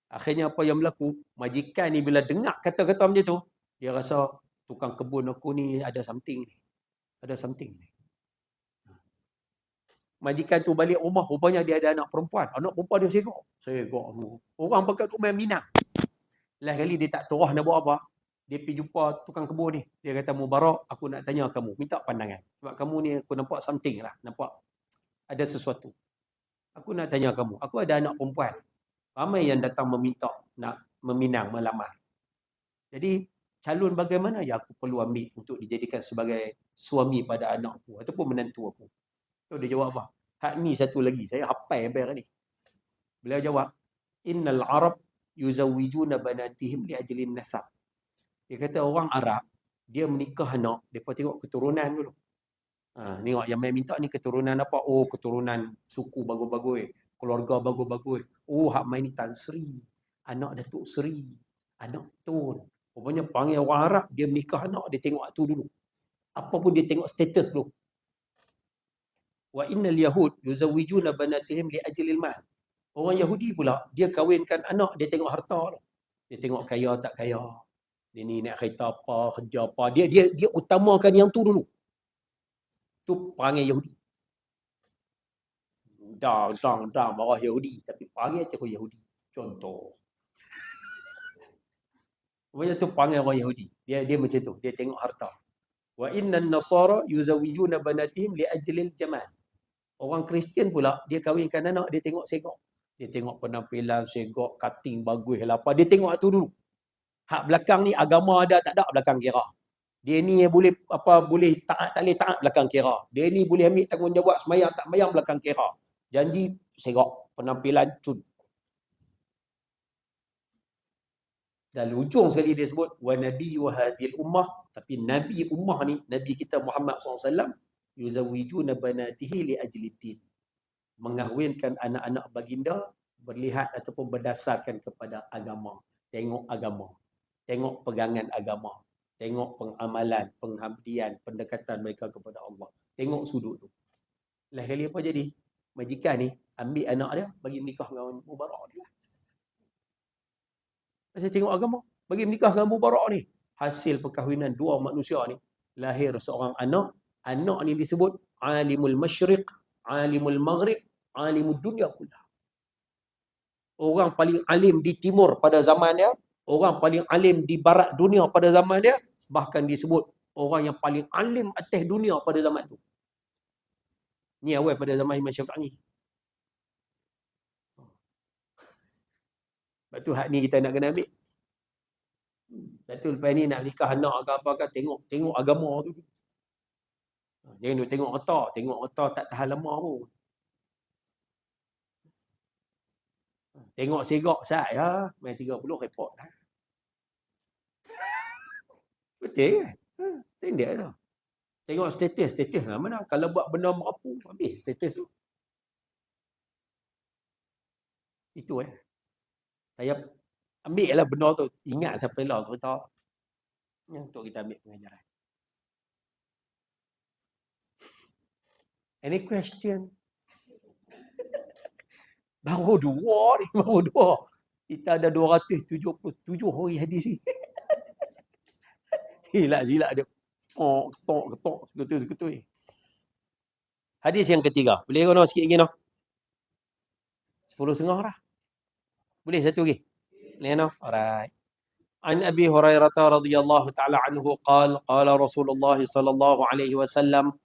Akhirnya apa yang berlaku? Majikan ni bila dengar kata-kata macam tu, dia rasa tukang kebun aku ni ada something ni. Majikan tu balik rumah, rupanya dia ada anak perempuan. Anak perempuan dia segak semua. Orang pakai duk main Minang. Lain kali dia tak terah nak buat apa. Dia pergi jumpa tukang kebun ni. Dia kata, Mubarak, aku nak tanya kamu. Minta pandangan. Sebab kamu ni aku nampak something lah. Nampak ada sesuatu. Aku nak tanya kamu. Aku ada anak perempuan. Ramai yang datang meminta nak meminang, melamar. Jadi, calon bagaimana yang aku perlu ambil untuk dijadikan sebagai suami pada anakku ataupun menantu aku. So, dia jawab apa? Hak ni satu lagi. Saya hafal sampai ni. Beliau jawab, Innal Arab yuzawijuna banatihim li ajlin nasab. Dia kata orang Arab, dia menikah anak, mereka tengok keturunan dulu. Tengok yang main minta ni keturunan apa? Oh, keturunan suku bagus-bagus. Keluarga bagus-bagus. Oh, hak main ni Tan Sri. Anak Datuk Sri. Anak Tun. Rupanya panggil orang Arab, dia menikah anak, dia tengok tu dulu. Apa pun dia tengok status dulu. Wa innal yahud yuzawijuna banatihim li ajlil mal. Orang Yahudi pula, dia kahwinkan anak, dia tengok harta. Dia tengok kaya tak kaya. Dia ni nak kereta apa, kerja apa. Dia utamakan yang tu dulu. Tu perangai Yahudi. Dang, marah Yahudi. Tapi perangai cakap Yahudi. Contoh. Macam tu perangai orang Yahudi. Dia macam tu. Dia tengok harta. Wa innan nasara yuzawijuna banatihim li ajlil jamal. Orang Kristian pula, dia kahwinkan anak, dia tengok segok. Dia tengok penampilan segok, cutting bagus lah apa. Dia tengok tu dulu. Hak belakang ni agama ada tak ada belakang kira. Dia ni boleh taat tak boleh taat belakang kira. Dia ni boleh ambil tanggungjawab semayang tak semayang belakang kira. Janji segok, penampilan cun. Dan ujung sekali dia sebut wa nabiyyu hadhil ummah, tapi nabi ummah ni, nabi kita Muhammad SAW, yuzawijuna banatihi li ajliddin. Mengahwinkan anak-anak baginda berlihat ataupun berdasarkan kepada agama. Tengok agama. Tengok pegangan agama. Tengok pengamalan, pengabdian, pendekatan mereka kepada Allah. Tengok sudut tu. Lah kali apa jadi? Majikan ni ambil anak dia, bagi menikah dengan Mubarak ni lah. Saya tengok agama, bagi menikah dengan Mubarak ni. Hasil perkahwinan dua manusia ni, lahir seorang anak. Anak ni disebut alimul masyriq, alimul maghrib, alimul dunia kullah. Orang paling alim di timur pada zaman dia, orang paling alim di barat dunia pada zaman dia, bahkan disebut orang yang paling alim atas dunia pada zaman tu. Ni awal pada zaman Imam Syafi'i. Lepas tu hak ni kita nak kena ambil. Lepas tu lepas ni nak nikah anak ke apa ke, tengok agama tu. Jangan duk tengok reta tak tahan lama pun. Tengok segak saya, main 30 repot dah. Betul kan? Tendek tu. Tengok status lah mana. Kalau buat benda merapu, habis status tu. Itu saya ambil lah benda tu. Ingat siapa lah cerita. Untuk kita ambil pengajaran. Any question? Baru dua. Kita ada 277 hari hadis ni. Silap dia. Ketok. Sekutu. Hadis yang ketiga. Boleh kena sikit lagi no? 10.30 lah. Boleh satu lagi? Boleh no? Alright. An Abi Hurairah radhiyallahu ta'ala anhu qala Rasulullah sallallahu alaihi wasallam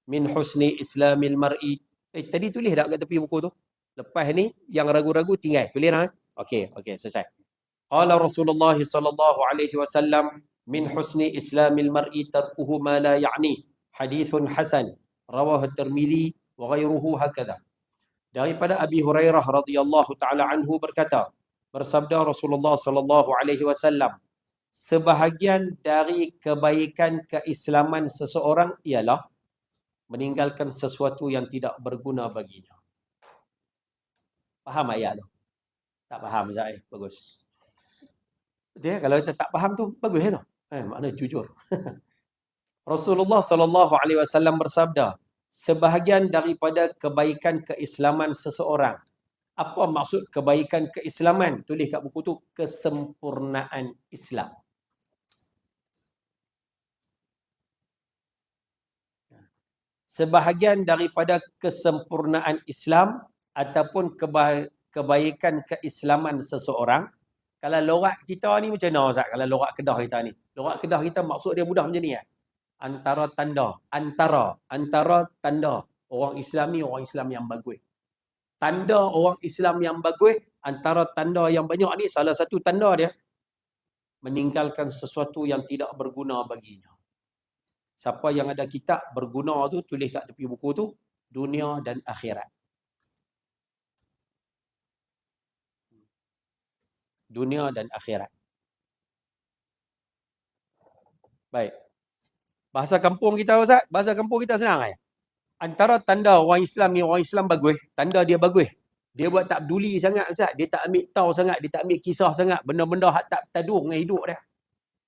min husni islamil mar'i. Tadi tulis tak kat tepi buku tu? Lepas ni yang ragu-ragu tinggal. Tulis dah. Okey, selesai. Qala Rasulullah sallallahu alaihi wasallam min husni islamil mar'i tarkuhu ma la ya'ni. Hadithun hasan. Rawahu at-Tirmidzi wa ghairuhu hakadha. Daripada Abi Hurairah radhiyallahu taala anhu berkata, bersabda Rasulullah sallallahu alaihi wasallam, sebahagian dari kebaikan keislaman seseorang ialah meninggalkan sesuatu yang tidak berguna baginya. Faham ayat tu? Tak faham saya. Bagus. Betul ya? Kalau kita tak faham tu bagus tu. Makna jujur. Rasulullah sallallahu alaihi wasallam bersabda, sebahagian daripada kebaikan keislaman seseorang. Apa maksud kebaikan keislaman? Tulis kat buku tu, kesempurnaan Islam. Sebahagian daripada kesempurnaan Islam ataupun kebaikan keislaman seseorang. Kalau lorak kita ni macam mana Ustaz? Kalau lorak Kedah kita ni. Lorak Kedah kita maksud dia mudah macam ni ya. Antara tanda orang Islam ni orang Islam yang bagus. Tanda orang Islam yang bagus, antara tanda yang banyak ni, salah satu tanda dia meninggalkan sesuatu yang tidak berguna baginya. Siapa yang ada kitab berguna tu, tulis kat tepi buku tu, dunia dan akhirat. Dunia dan akhirat. Baik. Bahasa kampung kita Ustaz, bahasa kampung kita senang ya. Antara tanda orang Islam ni, orang Islam bagus, tanda dia bagus. Dia buat tak peduli sangat Ustaz, dia tak ambil tahu sangat, dia tak ambil kisah sangat, benda-benda hak tak tadung dengan hidup dia.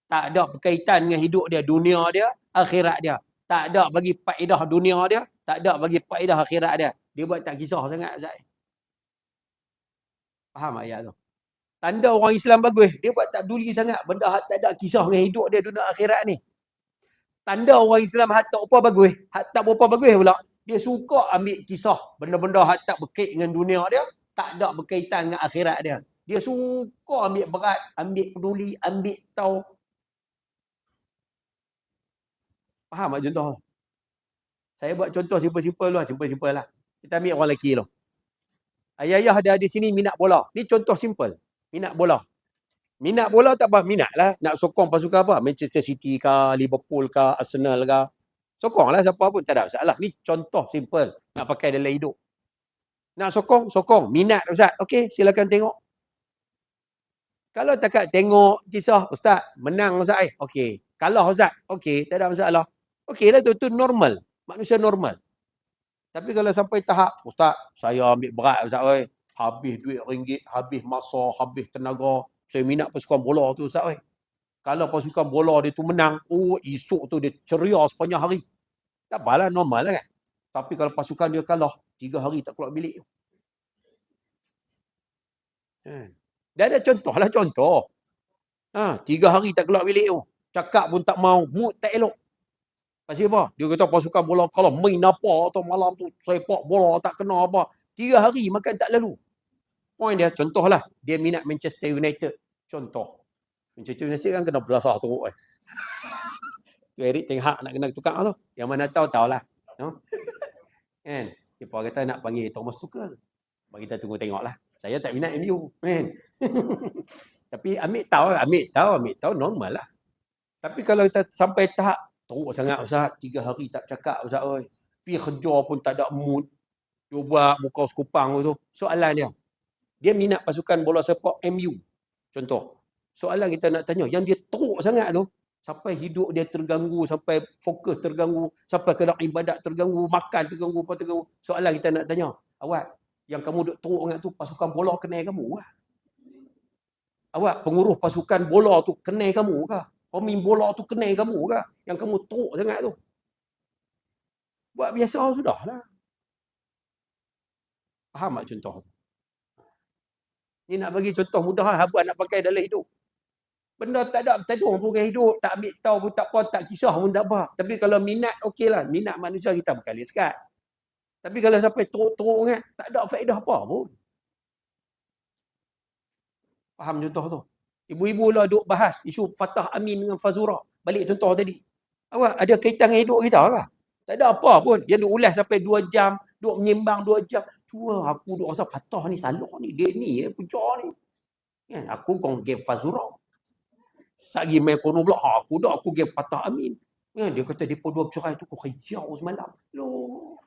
Tak ada berkaitan dengan hidup dia, dunia dia, akhirat dia. Tak ada bagi faedah dunia dia, tak ada bagi faedah akhirat dia. Dia buat tak kisah sangat, Ustaz. Faham ayat tu? Tanda orang Islam bagus, dia buat tak peduli sangat benda tak ada kisah dengan hidup dia dunia akhirat ni. Tanda orang Islam hak tak apa bagus, hak tak berapa bagus pula, dia suka ambil kisah benda-benda hak tak berkait dengan dunia dia, tak ada berkaitan dengan akhirat dia. Dia suka ambil berat, ambil peduli, ambil tahu. Faham tak contoh? Saya buat contoh simple-simple lah, simple-simple lah. Kita ambil orang lelaki lah. Ayah-ayah ada di sini minat bola. Ni contoh simple. Minat bola. Minat bola tak apa, minat lah. Nak sokong pasukan apa? Manchester City ke, Liverpool ke, Arsenal ke. Sokong lah siapa pun, tak ada masalah. Ni contoh simple. Nak pakai dalam hidup. Nak sokong, sokong. Minat Ustaz. Okey, silakan tengok. Kalau takat tengok kisah, Ustaz, menang Ustaz. Okey. Kalah Ustaz. Okey, tak ada masalah. Okey lah, tu normal. Manusia normal. Tapi kalau sampai tahap, Ustaz, saya ambil berat Ustaz. Habis duit ringgit, habis masa, habis tenaga. Saya minat pasukan bola tu Ustaz. Kalau pasukan bola dia tu menang, esok tu dia ceria sepanjang hari. Tak apalah, normal lah kan. Tapi kalau pasukan dia kalah, 3 hari tak keluar bilik. Dia ada contoh lah, contoh. 3 hari tak keluar bilik tu. Cakap pun tak mau, mood tak elok. Pasal apa? Dia kata pasukan bola kalah, main apa atau malam tu, sepak bola tak kena apa. 3 hari makan tak lalu. Point dia, contohlah, dia minat Manchester United. Contoh. Manchester United kan kena berasah teruk. Tu Eric Ten Hag nak kena tukar tu. Yang mana tahulah. No? Kan? Dia kata nak panggil Thomas Tuchel. Bagi kita tunggu tengoklah. Saya tak minat MU. Kan? Tapi ambil tahu normal lah. Tapi kalau kita sampai tahap teruk sangat Ustaz, 3 hari tak cakap Ustaz. Pergi kerja pun tak ada mood. Dia buat muka sekupang tu. Soalan dia minat pasukan bola sepak MU. Contoh. Soalan kita nak tanya, yang dia teruk sangat tu, sampai hidup dia terganggu, sampai fokus terganggu, sampai kena ibadat terganggu, makan terganggu, apa terganggu. Soalan kita nak tanya, awak, yang kamu duk teruk sangat tu, pasukan bola kenal kamu kah? Awak, pengurus pasukan bola tu kenal kamu kah? Pemain bola tu kenal kamu kah? Yang kamu teruk sangat tu. Buat biasa sudahlah. Faham tak contoh tu? Ni nak bagi contoh mudah lah, buat nak pakai dalam hidup. Benda tak ada bertadung pun dengan hidup, tak ambil tahu pun tak apa, tak kisah pun tak apa. Tapi kalau minat, okeylah. Minat manusia kita berkali sekat. Tapi kalau sampai teruk-teruk kan, tak ada faedah apa pun. Faham contoh tu? Ibu-ibu lah duk bahas isu Fatah Amin dengan Fazura. Balik contoh tadi. Awak ada kaitan dengan hidup kita kah? Tak ada apa pun. Dia duk ulas sampai 2 jam, duk menyembang 2 jam. Cuma aku duk rasa Fatah ni salah ni. Dia ni puja ni. Kan? Aku kong game Fazura. Sagi main kono pula, aku game Fatah Amin. Ya, dia kata dia dua bercerai tu aku khayau semalam. Loh.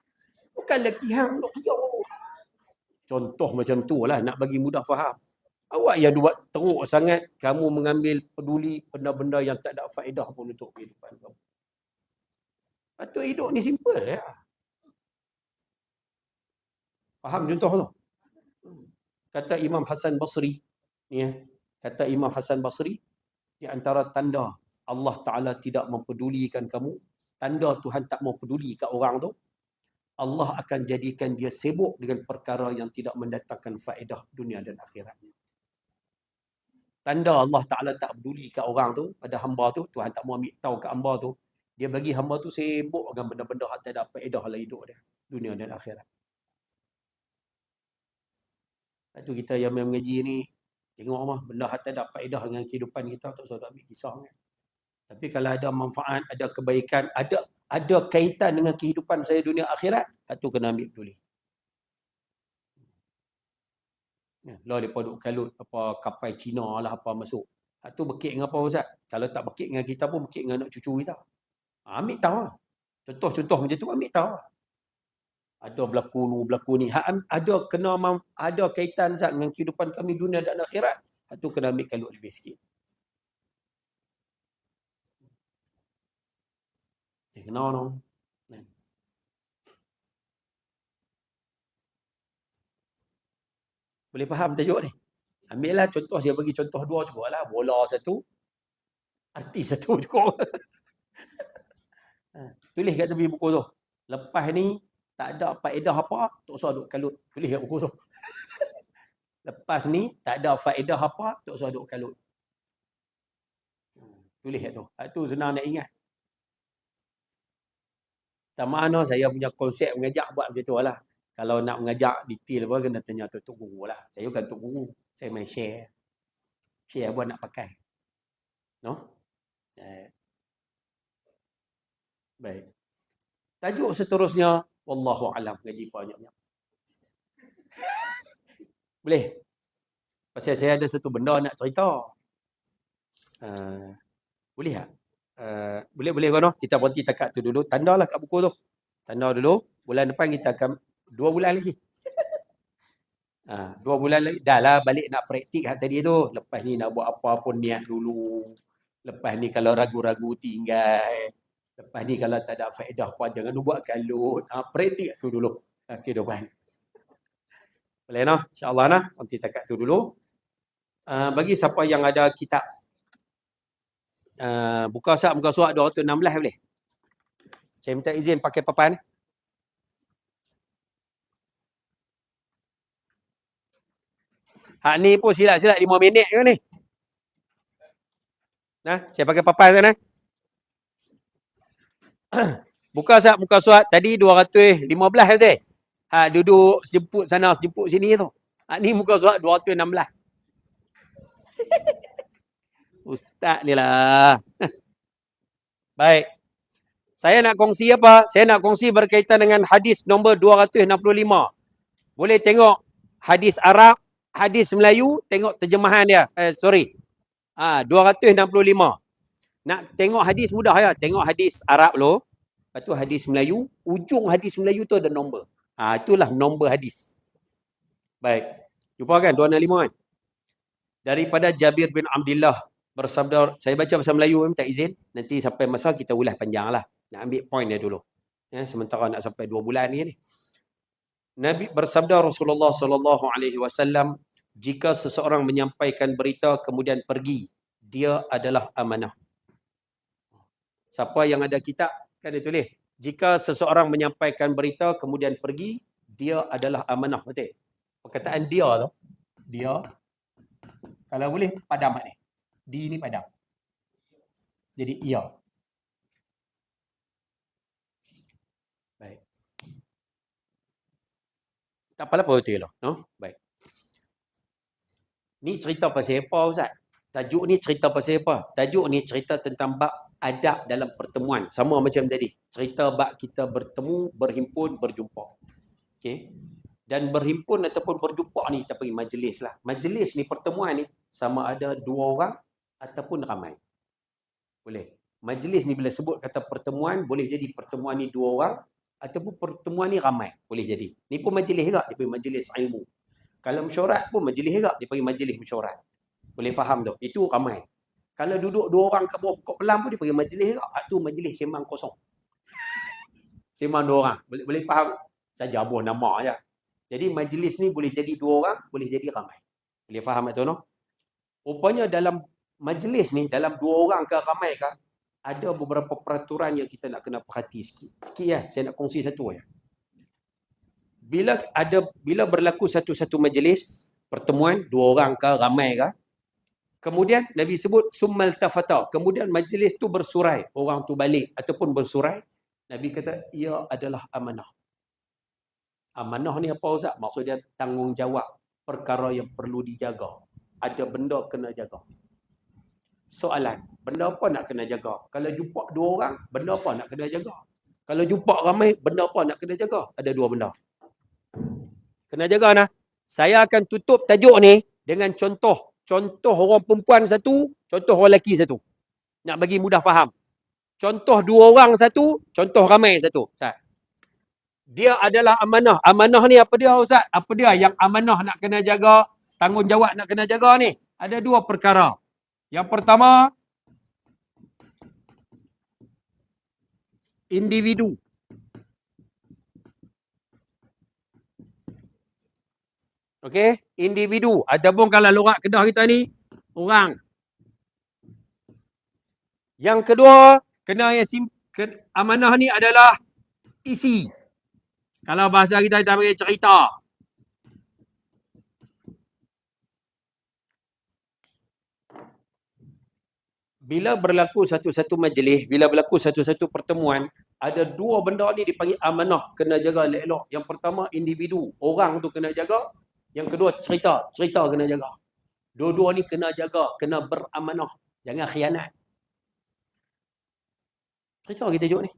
Bukan lelaki hang duk khayau. Contoh macam tu lah nak bagi mudah faham. Awak yang buat teruk sangat kamu mengambil peduli benda-benda yang tak ada faedah pun untuk kehidupan kamu. Patut hidup ni simple ya. Faham contoh tu? Kata Imam Hasan Basri ni kata Imam Hasan Basri, di antara tanda Allah Ta'ala tidak mempedulikan kamu, tanda Tuhan tak mau peduli kat orang tu, Allah akan jadikan dia sibuk dengan perkara yang tidak mendatangkan faedah dunia dan akhiratnya. Tanda Allah Ta'ala tak peduli kat orang tu, pada hamba tu, Tuhan tak mau ambil tahu kat hamba tu, dia bagi hamba tu sibuk dengan benda-benda yang tak ada faedah dalam hidup dia, dunia dan akhirat. Itu kita yang mengaji ni, tengok mah benda yang tak ada faedah dengan kehidupan kita, tak usah ambil kisah kan. Tapi kalau ada manfaat, ada kebaikan, ada kaitan dengan kehidupan saya dunia akhirat, itu kena ambil peduli. Lah depa duk kalut apa kapal Cina lah apa masuk. Itu bekik dengan apa Ustaz? Kalau tak bekik dengan kita pun bekik dengan anak cucu kita. Ambil tahu lah. Contoh-contoh macam tu ambil tahu lah. Ada berlaku ni. Ada kaitan Ustaz dengan kehidupan kami dunia dan akhirat. Itu kena ambil kalut lebih sikit. Kena no. Boleh faham tajuk ni? Ambillah contoh, saya bagi contoh 2 cuba lah. Bola satu, Artis satu cukup. Tulis kat tepi buku tu. Lepas ni tak ada faedah apa, tak usah duk kalut. Tulis kat buku tu. Lepas ni tak ada faedah apa, tak usah duk kalut. Tulis kat tu. Itu senang nak ingat. Tak mana saya punya konsep mengajak buat macam tu lah. Kalau nak mengajak detail apa kena tanya tok guru lah. Saya bukan tok guru. Saya main share. Share buat nak pakai. No? Baik. Tajuk seterusnya, wallahu alam, ngaji banyak-banyak. Boleh? Pasal saya ada satu benda nak cerita. Boleh tak? Boleh kan? Kita berhenti takat tu dulu. Tandalah kat buku tu. Tanda dulu. Bulan depan kita akan 2 bulan lagi. 2 bulan lagi. Dah lah balik nak praktik tadi tu. Lepas ni nak buat apa pun niat dulu. Lepas ni kalau ragu-ragu tinggal. Lepas ni kalau tak ada faedah apa jangan buat kalut. Praktik tu dulu. Kehidupan. Boleh noh? InsyaAllah nah. Nanti takat tu dulu. Bagi siapa yang ada kitab. Buka surat 216 boleh? Saya minta izin pakai papan. Hak ni pun silap-silap 5 minit ke ni? Nah, saya pakai papan sana. Muka surat tadi 215 betul? Duduk sejemput sana, sejemput sini tu. Ni muka surat 216. Ustaz ni lah. Baik. Saya nak kongsi apa? Saya nak kongsi berkaitan dengan hadis nombor 265. Boleh tengok hadis Arab, hadis Melayu, tengok terjemahan dia. 265. Nak tengok hadis mudah ya. Tengok hadis Arab lo. Lepas tu hadis Melayu. Ujung hadis Melayu tu ada nombor. Itulah nombor hadis. Baik. Jumpa kan 265 kan? Daripada Jabir bin Abdullah bersabda, saya baca bahasa Melayu, minta izin. Nanti sampai masa kita ulas panjang lah. Nak ambil poin dia dulu. Sementara nak sampai 2 bulan ni. Nabi bersabda Rasulullah SAW, jika seseorang menyampaikan berita kemudian pergi, dia adalah amanah. Siapa yang ada kitab, kan dia tulis. Jika seseorang menyampaikan berita kemudian pergi, dia adalah amanah. Betul? Perkataan dia tu, dia, kalau boleh padam ni. Di ni padam. Jadi ia. Baik. Tak apalah betul lah. No? Baik. Ni cerita pasal apa Ustaz? Tajuk ni cerita pasal apa? Tajuk ni cerita tentang bab adab dalam pertemuan. Sama macam tadi. Cerita bab kita bertemu, berhimpun, berjumpa. Okey. Dan berhimpun ataupun berjumpa ni kita pergi majlis lah. Majlis ni, pertemuan ni sama ada 2 orang ataupun ramai. Boleh. Majlis ni bila sebut kata pertemuan, boleh jadi pertemuan ni 2 orang ataupun pertemuan ni ramai. Boleh jadi. Ni pun majlis juga. Dia pergi majlis ilmu. Kalau mesyuarat pun majlis juga. Dia pergi majlis mesyuarat. Boleh faham tu. Itu ramai. Kalau duduk 2 orang kat bawah pokok pelang pun dia pergi majlis juga. Itu majlis sembang kosong. Sembang 2 orang. Boleh faham? Saja buah nama aja. Jadi majlis ni boleh jadi 2 orang, boleh jadi ramai. Boleh faham tak tu no? Rupanya dalam majlis ni, dalam 2 orang ke ramai ke, ada beberapa peraturan yang kita nak kena perhati sikit. Sikit ya, saya nak kongsi satu ya. Bila berlaku satu-satu majlis, pertemuan 2 orang ke ramai ke, kemudian Nabi sebut summal tafata, kemudian majlis tu bersurai, orang tu balik ataupun bersurai, Nabi kata ia adalah amanah. Amanah ni apa Ustaz? Maksud dia tanggungjawab perkara yang perlu dijaga. Ada benda kena jaga. Soalan, benda apa nak kena jaga? Kalau jumpa 2 orang, benda apa nak kena jaga? Kalau jumpa ramai, benda apa nak kena jaga? Ada 2 benda. Kena jaga nah. Saya akan tutup tajuk ni dengan contoh. Contoh orang perempuan satu, contoh orang lelaki satu. Nak bagi mudah faham. Contoh 2 orang satu, contoh ramai satu. Ustaz. Dia adalah amanah. Amanah ni apa dia Ustaz? Apa dia yang amanah nak kena jaga, tanggungjawab nak kena jaga ni? Ada 2 perkara. Yang pertama, individu. Okey, individu. Ataupun kalau lorak Kedah kita ni, orang. Yang kedua, kena yang amanah ni adalah isi. Kalau bahasa kita panggil cerita. Bila berlaku satu-satu majlis, bila berlaku satu-satu pertemuan, ada dua benda ni dipanggil amanah, kena jaga elok-elok. Yang pertama, individu, orang tu kena jaga. Yang kedua, cerita kena jaga. Dua-dua ni kena jaga, kena beramanah. Jangan khianat. Cerita kita tengok ni.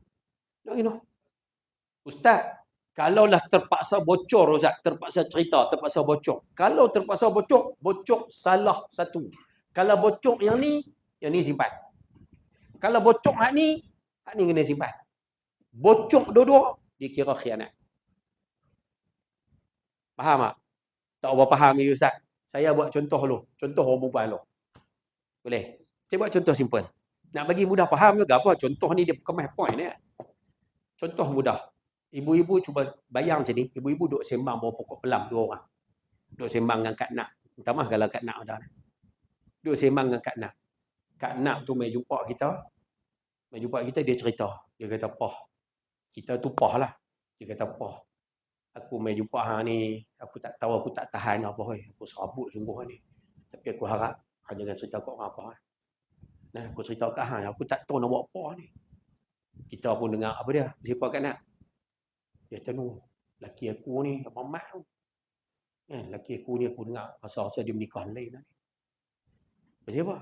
Ustaz, kalaulah terpaksa bocor Ustaz, terpaksa cerita, terpaksa bocor. Kalau terpaksa bocor, bocor salah satu. Kalau bocor yang ni simpan. Kalau bocor hak ni kena simpan. Bocor dua-dua, dikira khianat. Faham tak? Tak apa faham ni Ustaz. Saya buat contoh dulu. Contoh orang perempuan dulu. Boleh? Saya buat contoh simple. Nak bagi mudah faham juga apa? Contoh ni dia kemas point ni. Contoh mudah. Ibu-ibu cuba bayang macam ni. Ibu-ibu duduk sembang bawah pokok pelam dua orang. Duduk sembang dengan Kak Nak. Minta maaf kalau Kak Nak ada. Duduk sembang dengan Kak Nak. Kak Nak tu main jumpa kita. Main jumpa kita, dia cerita. Dia kata, Pah. Kita tu Pah lah. Dia kata, Pah. Aku main jumpa hang ni. Aku tak tahu, aku tak tahan apa. Aku serabut sungguh ni. Tapi aku harap hang jangan cerita kat orang apa. Nah, aku cerita kat hang. Aku tak tahu nak buat apa ni. Kita pun dengar apa dia. Siapa Kak Nak? Dia tanu. Laki aku ni, apa mak tu. Laki aku ni aku dengar. Rasa-rasa dia menikah lain ni. Siapa?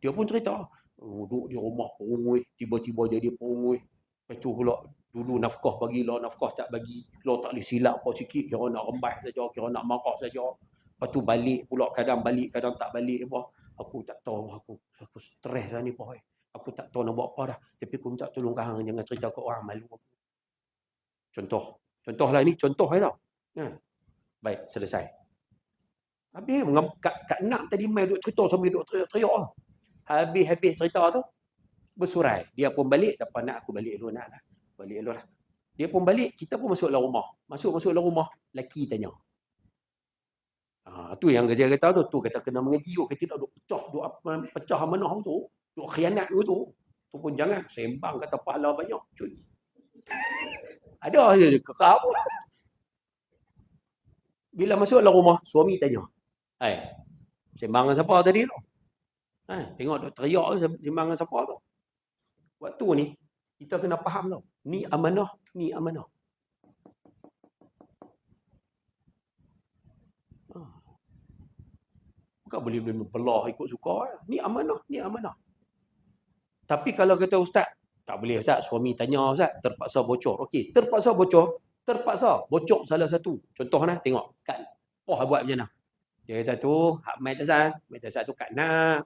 Dia pun cerita. Duduk di rumah perungui. Tiba-tiba jadi perungui. Lepas tu pula dulu nafkah bagi lah, nafkah tak bagi. Lah tak boleh silap apa sikit. Kira nak rembah saja, kira nak marah saja. Lepas tu balik pula. Kadang balik, kadang tak balik apa. Aku tak tahu. Aku stres lah ni apa. Aku tak tahu nak buat apa dah. Tapi aku minta tolong kau jangan cerita ke orang, malu aku. Contoh. Contohlah ni, contoh je tau. Baik, selesai. Habis Kak Nak tadi main duduk cerita sambil duduk teriak-teriak lah. Habis cerita tu, bersurai. Dia pun balik, tak apa nak aku balik dulu nak. Balik dulu lah. Dia pun balik, kita pun masuk dalam rumah. Masuk dalam rumah, lelaki tanya. Tu yang kerja kata tu kata kena mengaji tu. Kita duk pecah amanah tu. Duk khianat tu. Tu pun jangan. Sembang kata pahala banyak. Cuy. Ada je kekap. Bila masuk dalam rumah, suami tanya. Sembang dengan siapa tadi tu? Tengok duk teriak sembang dengan siapa tu? Waktu ni, kita kena faham tau. Ni amanah, ni amanah. Bukan boleh belah ikut suka. Ni amanah, ni amanah. Tapi kalau kata Ustaz, tak boleh Ustaz, suami tanya Ustaz, terpaksa bocor. Okey, terpaksa bocor salah satu. Contoh nah, tengok Kak buat macam mana. Dia kata tu, hak mai tak sah. Mai tak sah tu Kak Nak.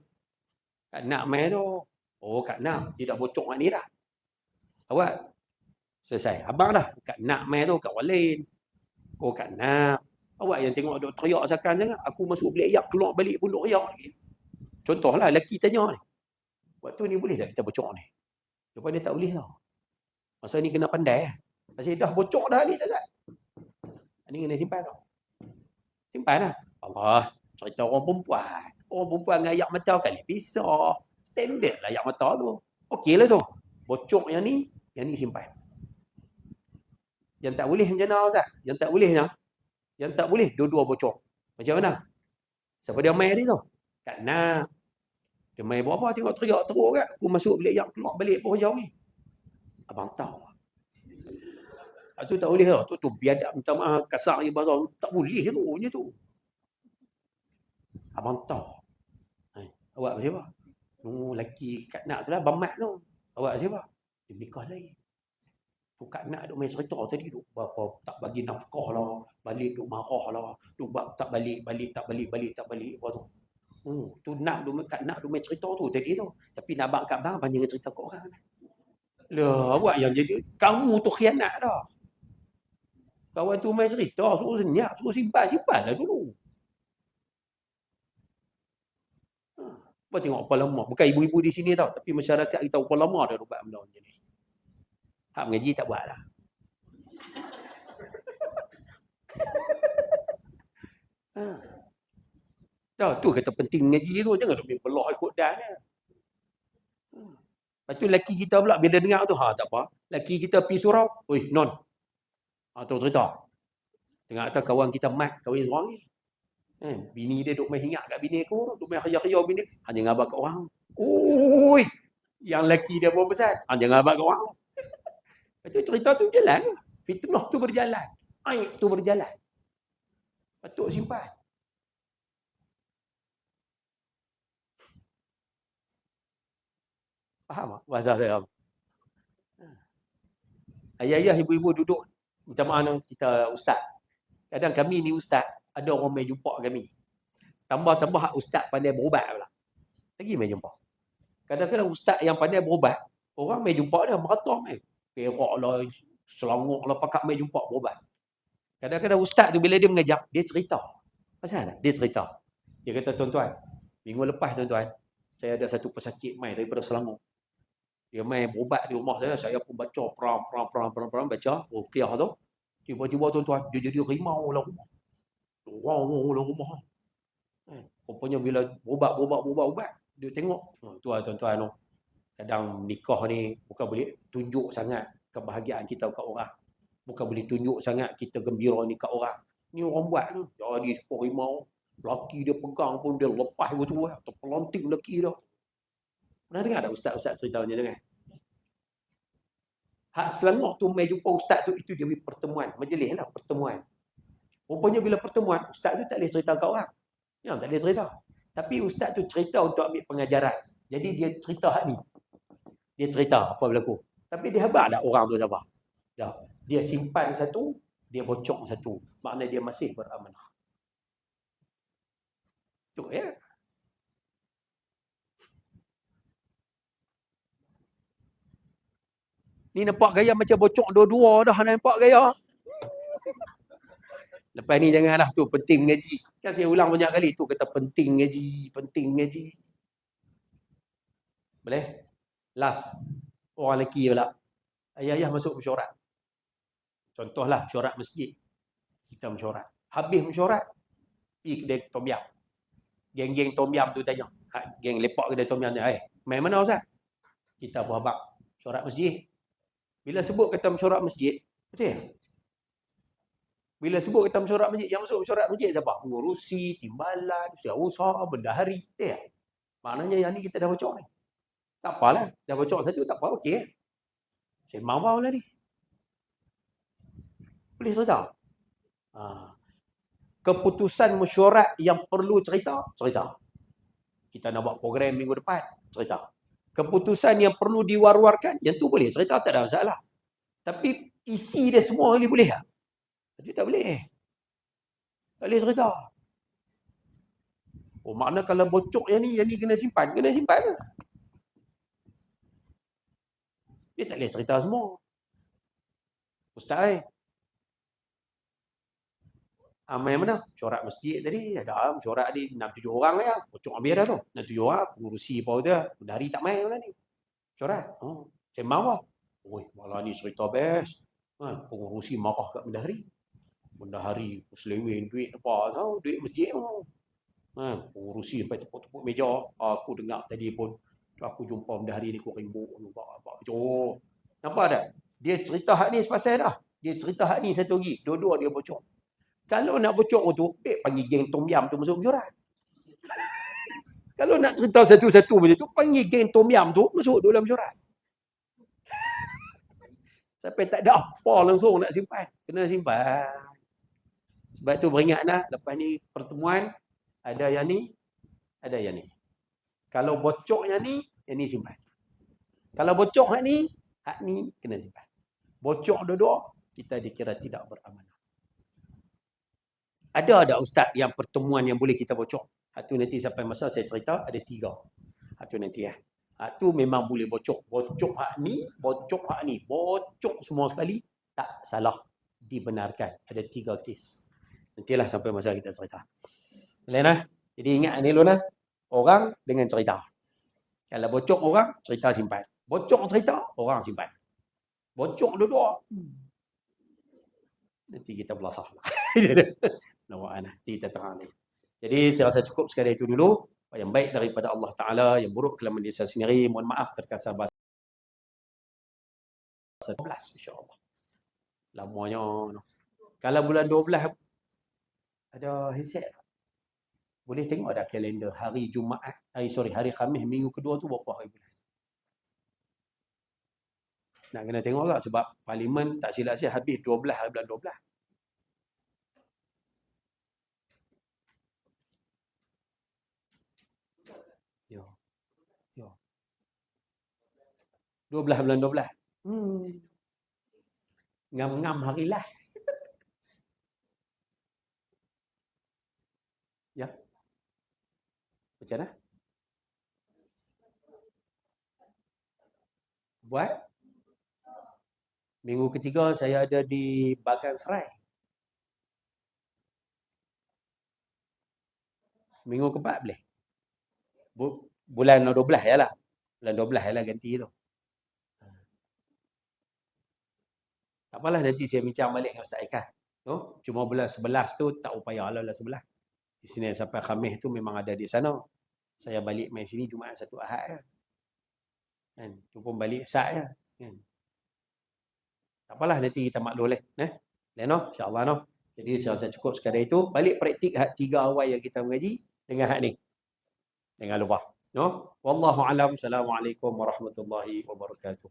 Kak Nak mai tu. Oh, Kak Nak, dia dah bocor kat ni dah. Awak selesai. Abang dah. Kak Nak mai tu kat orang lain. Oh, Kak Nak. Awak yang tengok duk teriak sakan jangan. Aku masuk bilik ayak, keluar balik pun duk teriak lagi. Contohlah, lelaki tanya ni. Waktu ni boleh tak kita bocor ni? Lepas dia tak boleh tau. Masa ni kena pandai. Pasal dah bocor dah ni tak. Ni kena simpan tau. Simpan lah. Allah, cerita orang perempuan. Orang perempuan dengan ayak mata kali pisah. Standard lah ayak mata tu. Okey lah tu. Bocor yang ni simpan. Yang tak boleh macam mana Ustaz? Yang tak boleh dua-dua bocor. Macam mana? Siapa dia main ni tu? Kak Nak. Dia main buat apa? Tengok teriak teruk kan? Aku masuk bilik ayak, keluar balik pun jauh ni. Abang tahu. Tu tak boleh tau. Tu biadab, minta maaf, kasar je bahasa. Tak boleh tu, je tu. Abang tahu. Awak siapa? Lelaki Kak Nak tu lah, Bamat tu. Awak siapa? Dia nikah lain. Tu Kak Nak duk main cerita tadi duk apa tak bagi nafkah lah, balik duk marah lah, duk tak balik apa tu. Tu Kak Nak duk main cerita tu tadi tu. Tapi nak abang kat bang jangan cerita kat orang. Lah, awak yang jadi kamu tu khianat dah. Kawan tu main cerita, suruh senyap, suruh simpan lah dulu. Apa tengok apa lama. Bukan ibu-ibu di sini tau, tapi masyarakat kita apa lama dah buat benda macam ni. Hak mengaji tak buat lah. Tu kata penting mengaji tu, jangan duk belah ikut dah ni. Lepas tu lelaki kita pula bila dengar tu, tak apa. Lelaki kita pergi surau, oi, non. Tu cerita. Dengar kata kawan kita Mat kahwin seorang ni. Bini dia duk main hingat kat bini aku, duk main khayal-khayal bini. Jangan abang kat orang. Oi, yang lelaki dia pun pesan, jangan abang kat orang. Lepas tu cerita tu jalan. Fitnah tu berjalan. Aib tu berjalan. Patut simpan. Faham tak bahasa saya? Ayah-ayah, ibu-ibu duduk. Minta maaf kita ustaz. Kadang kami ni ustaz, ada orang main jumpa kami. Tambah-tambah ustaz pandai berubat pula. Lagi main jumpa. Kadang-kadang ustaz yang pandai berubat, orang main jumpa dia merata main. Perak lah, selanguk lah, pakak main jumpa berubat. Kadang-kadang ustaz tu bila dia mengajar, dia cerita. Pasal tak? Dia cerita. Dia kata, tuan-tuan, minggu lepas tuan-tuan, saya ada satu pesakit main daripada Selangor. Dia main berubat di rumah saya pun baca perang baca ruqyah tu. Tiba-tiba tuan-tuan, dia jadi rimau lah rumah. Orang lah rumah. Rupanya bila berubat, dia tengok. Tuan-tuan, kadang nikah ni bukan boleh tunjuk sangat kebahagiaan kita kat orang. Bukan boleh tunjuk sangat kita gembira ni kat orang. Ni orang buat tu. Jadi sepuluh rimau. Laki dia pegang pun dia lepas betul lah. Terpelanting laki dia. Pernah dengar tak ustaz-ustaz cerita macam ni? Hak Selangor tu main jumpa ustaz tu, itu dia punya pertemuan. Majlis lah pertemuan. Rupanya bila pertemuan, ustaz tu tak boleh cerita kat orang. Ya, tak boleh cerita. Tapi ustaz tu cerita untuk ambil pengajaran. Jadi dia cerita hak ni. Dia cerita apa berlaku. Tapi dia hebat tak orang tu siapa? Dia simpan satu, dia bocok satu. Maknanya dia masih beramanah. Tu ya. Ni nampak gaya macam bocok dua-dua dah nampak gaya. Lepas ni janganlah tu penting ngaji. Kan saya ulang banyak kali tu kata penting ngaji. Boleh? Last. Orang lelaki pula. Ayah-ayah masuk mesyuarat. Contohlah mesyuarat masjid. Kita mesyuarat. Habis mesyuarat, pergi kedai tom yam. Geng-geng tom yam tu tanya. Geng lepak kedai tom yam ni. Main mana Ustaz? Kita berhabak mesyuarat masjid. Bila sebut kata mesyuarat masjid, betul? Bila sebut kata mesyuarat masjid, yang masuk mesyuarat masjid siapa? Pengurusi, timbalan, usaha, bendahari. Betul? Maknanya yang ni kita dah bocor ni. Tak apalah. Dah bocor satu, tak apa. Okey. Saya mau lah ni. Boleh cerita? Keputusan mesyuarat yang perlu cerita. Kita nak buat program minggu depan. Cerita. Keputusan yang perlu diwar-warkan, yang tu boleh cerita, tak ada masalah. Tapi isi dia semua ni boleh tak? Tapi tak boleh. Tak boleh cerita. Makna kalau bocok yang ni kena simpan lah. Dia tak boleh cerita semua. Ustaz main mana? Mesyuarat masjid tadi. Ada mesyuarat ni 6-7 orang lah. Bocok habis dah tu. 6-7 orang. Pengurusi apa tu. Bendahari tak main lah ni. Mesyuarat. Saya mahu lah. Malah ni cerita best. Pengurusi marah kat bendahari. Bendahari seleweng duit apa. Duit masjid tu. Pengurusi sampai tepuk-tepuk meja. Aku dengar tadi pun. Aku jumpa bendahari ni RM1,000. Nampak tak? Dia cerita hak ni sepasal dah. Dia cerita hak ni satu lagi. Dua-dua dia bocok. Kalau nak bocok tu, panggil geng tom yam tu masuk mesyuarat. Kalau nak cerita satu-satu macam tu, panggil geng tom yam tu masuk dalam mesyuarat. Sampai tak ada apa langsung nak simpan. Kena simpan. Sebab tu beringatlah, lepas ni pertemuan, ada yang ni, ada yang ni. Kalau bocok yang ni simpan. Kalau bocok hak ni kena simpan. Bocok dua-dua, kita dikira tidak beramanah. Ada ustaz yang pertemuan yang boleh kita bocok. Hak tu nanti sampai masa saya cerita ada 3. Hak tu nanti ya. Hak tu memang boleh bocok. Bocok hak ni, bocok semua sekali tak salah, dibenarkan. Ada 3 kes. Nantilah sampai masa kita cerita. Boleh nah? Jadi ingat ni dulu nah. Orang dengan cerita. Kalau bocok orang, cerita simpan. Bocok cerita, orang simpan. Bocok dua-dua. Nanti kita belasah. Nanti kita terang ni. Jadi saya rasa cukup sekali itu dulu. Yang baik daripada Allah Ta'ala, yang buruk kelamin diri saya sendiri. Mohon maaf terkasar bahasa. 11 insya-Allah. Lamanya no. Kalau bulan 12 ada handset. Boleh tengok dah kalender hari Jumaat, hari Khamis minggu kedua tu berapa hari bulan. Nak kena tengok lah sebab parlimen tak silap saya habis 12 hari bulan 12. Yo. Yo. 12 bulan 12. Ngam-ngam harilah. Ya. Macam mana? Buat minggu ketiga saya ada di Bagan Serai. Minggu keempat boleh. Bulan 12 ya lah. Bulan 12 ya lah ganti tu. Tak apalah nanti saya bincang balik dengan Ustaz Ikan. No? Cuma bulan 11 tu tak upaya lah bulan 11. Di sini sampai Khamis tu memang ada di sana. Saya balik main sini Jumaat satu Ahad kan. Tu pun balik Sat je kan. Tak apalah nanti kita maklum leh. No? InsyaAllah no. Jadi saya rasa cukup sekadar itu. Balik praktik hak 3 awal yang kita mengaji dengan hak ni. Jangan lupa. No? Wallahu alam. Assalamualaikum warahmatullahi wabarakatuh.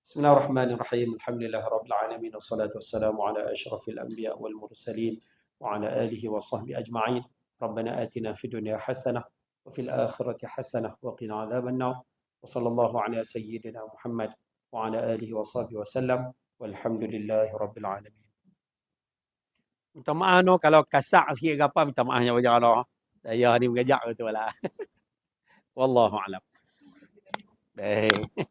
Bismillahirrahmanirrahim. Alhamdulillah rabbil alamin wassalatu wassalamu ala asyrafil anbiya wal mursalin wa ala alihi wa sahbihi ajma'in. Rabbana atina fid dunya hasanah wa fil akhirati hasanah wa qina adzaban nar. Wa sallallahu ala sayyidina Muhammad wa ala alihi wa sahbihi wasallam. Walhamdulillahi rabbil alamin. Minta maaf no kalau kasar sikit ke apa, minta maafnya banyak no. Saya ni mengajak betul lah. Wallahu a'lam. Baik.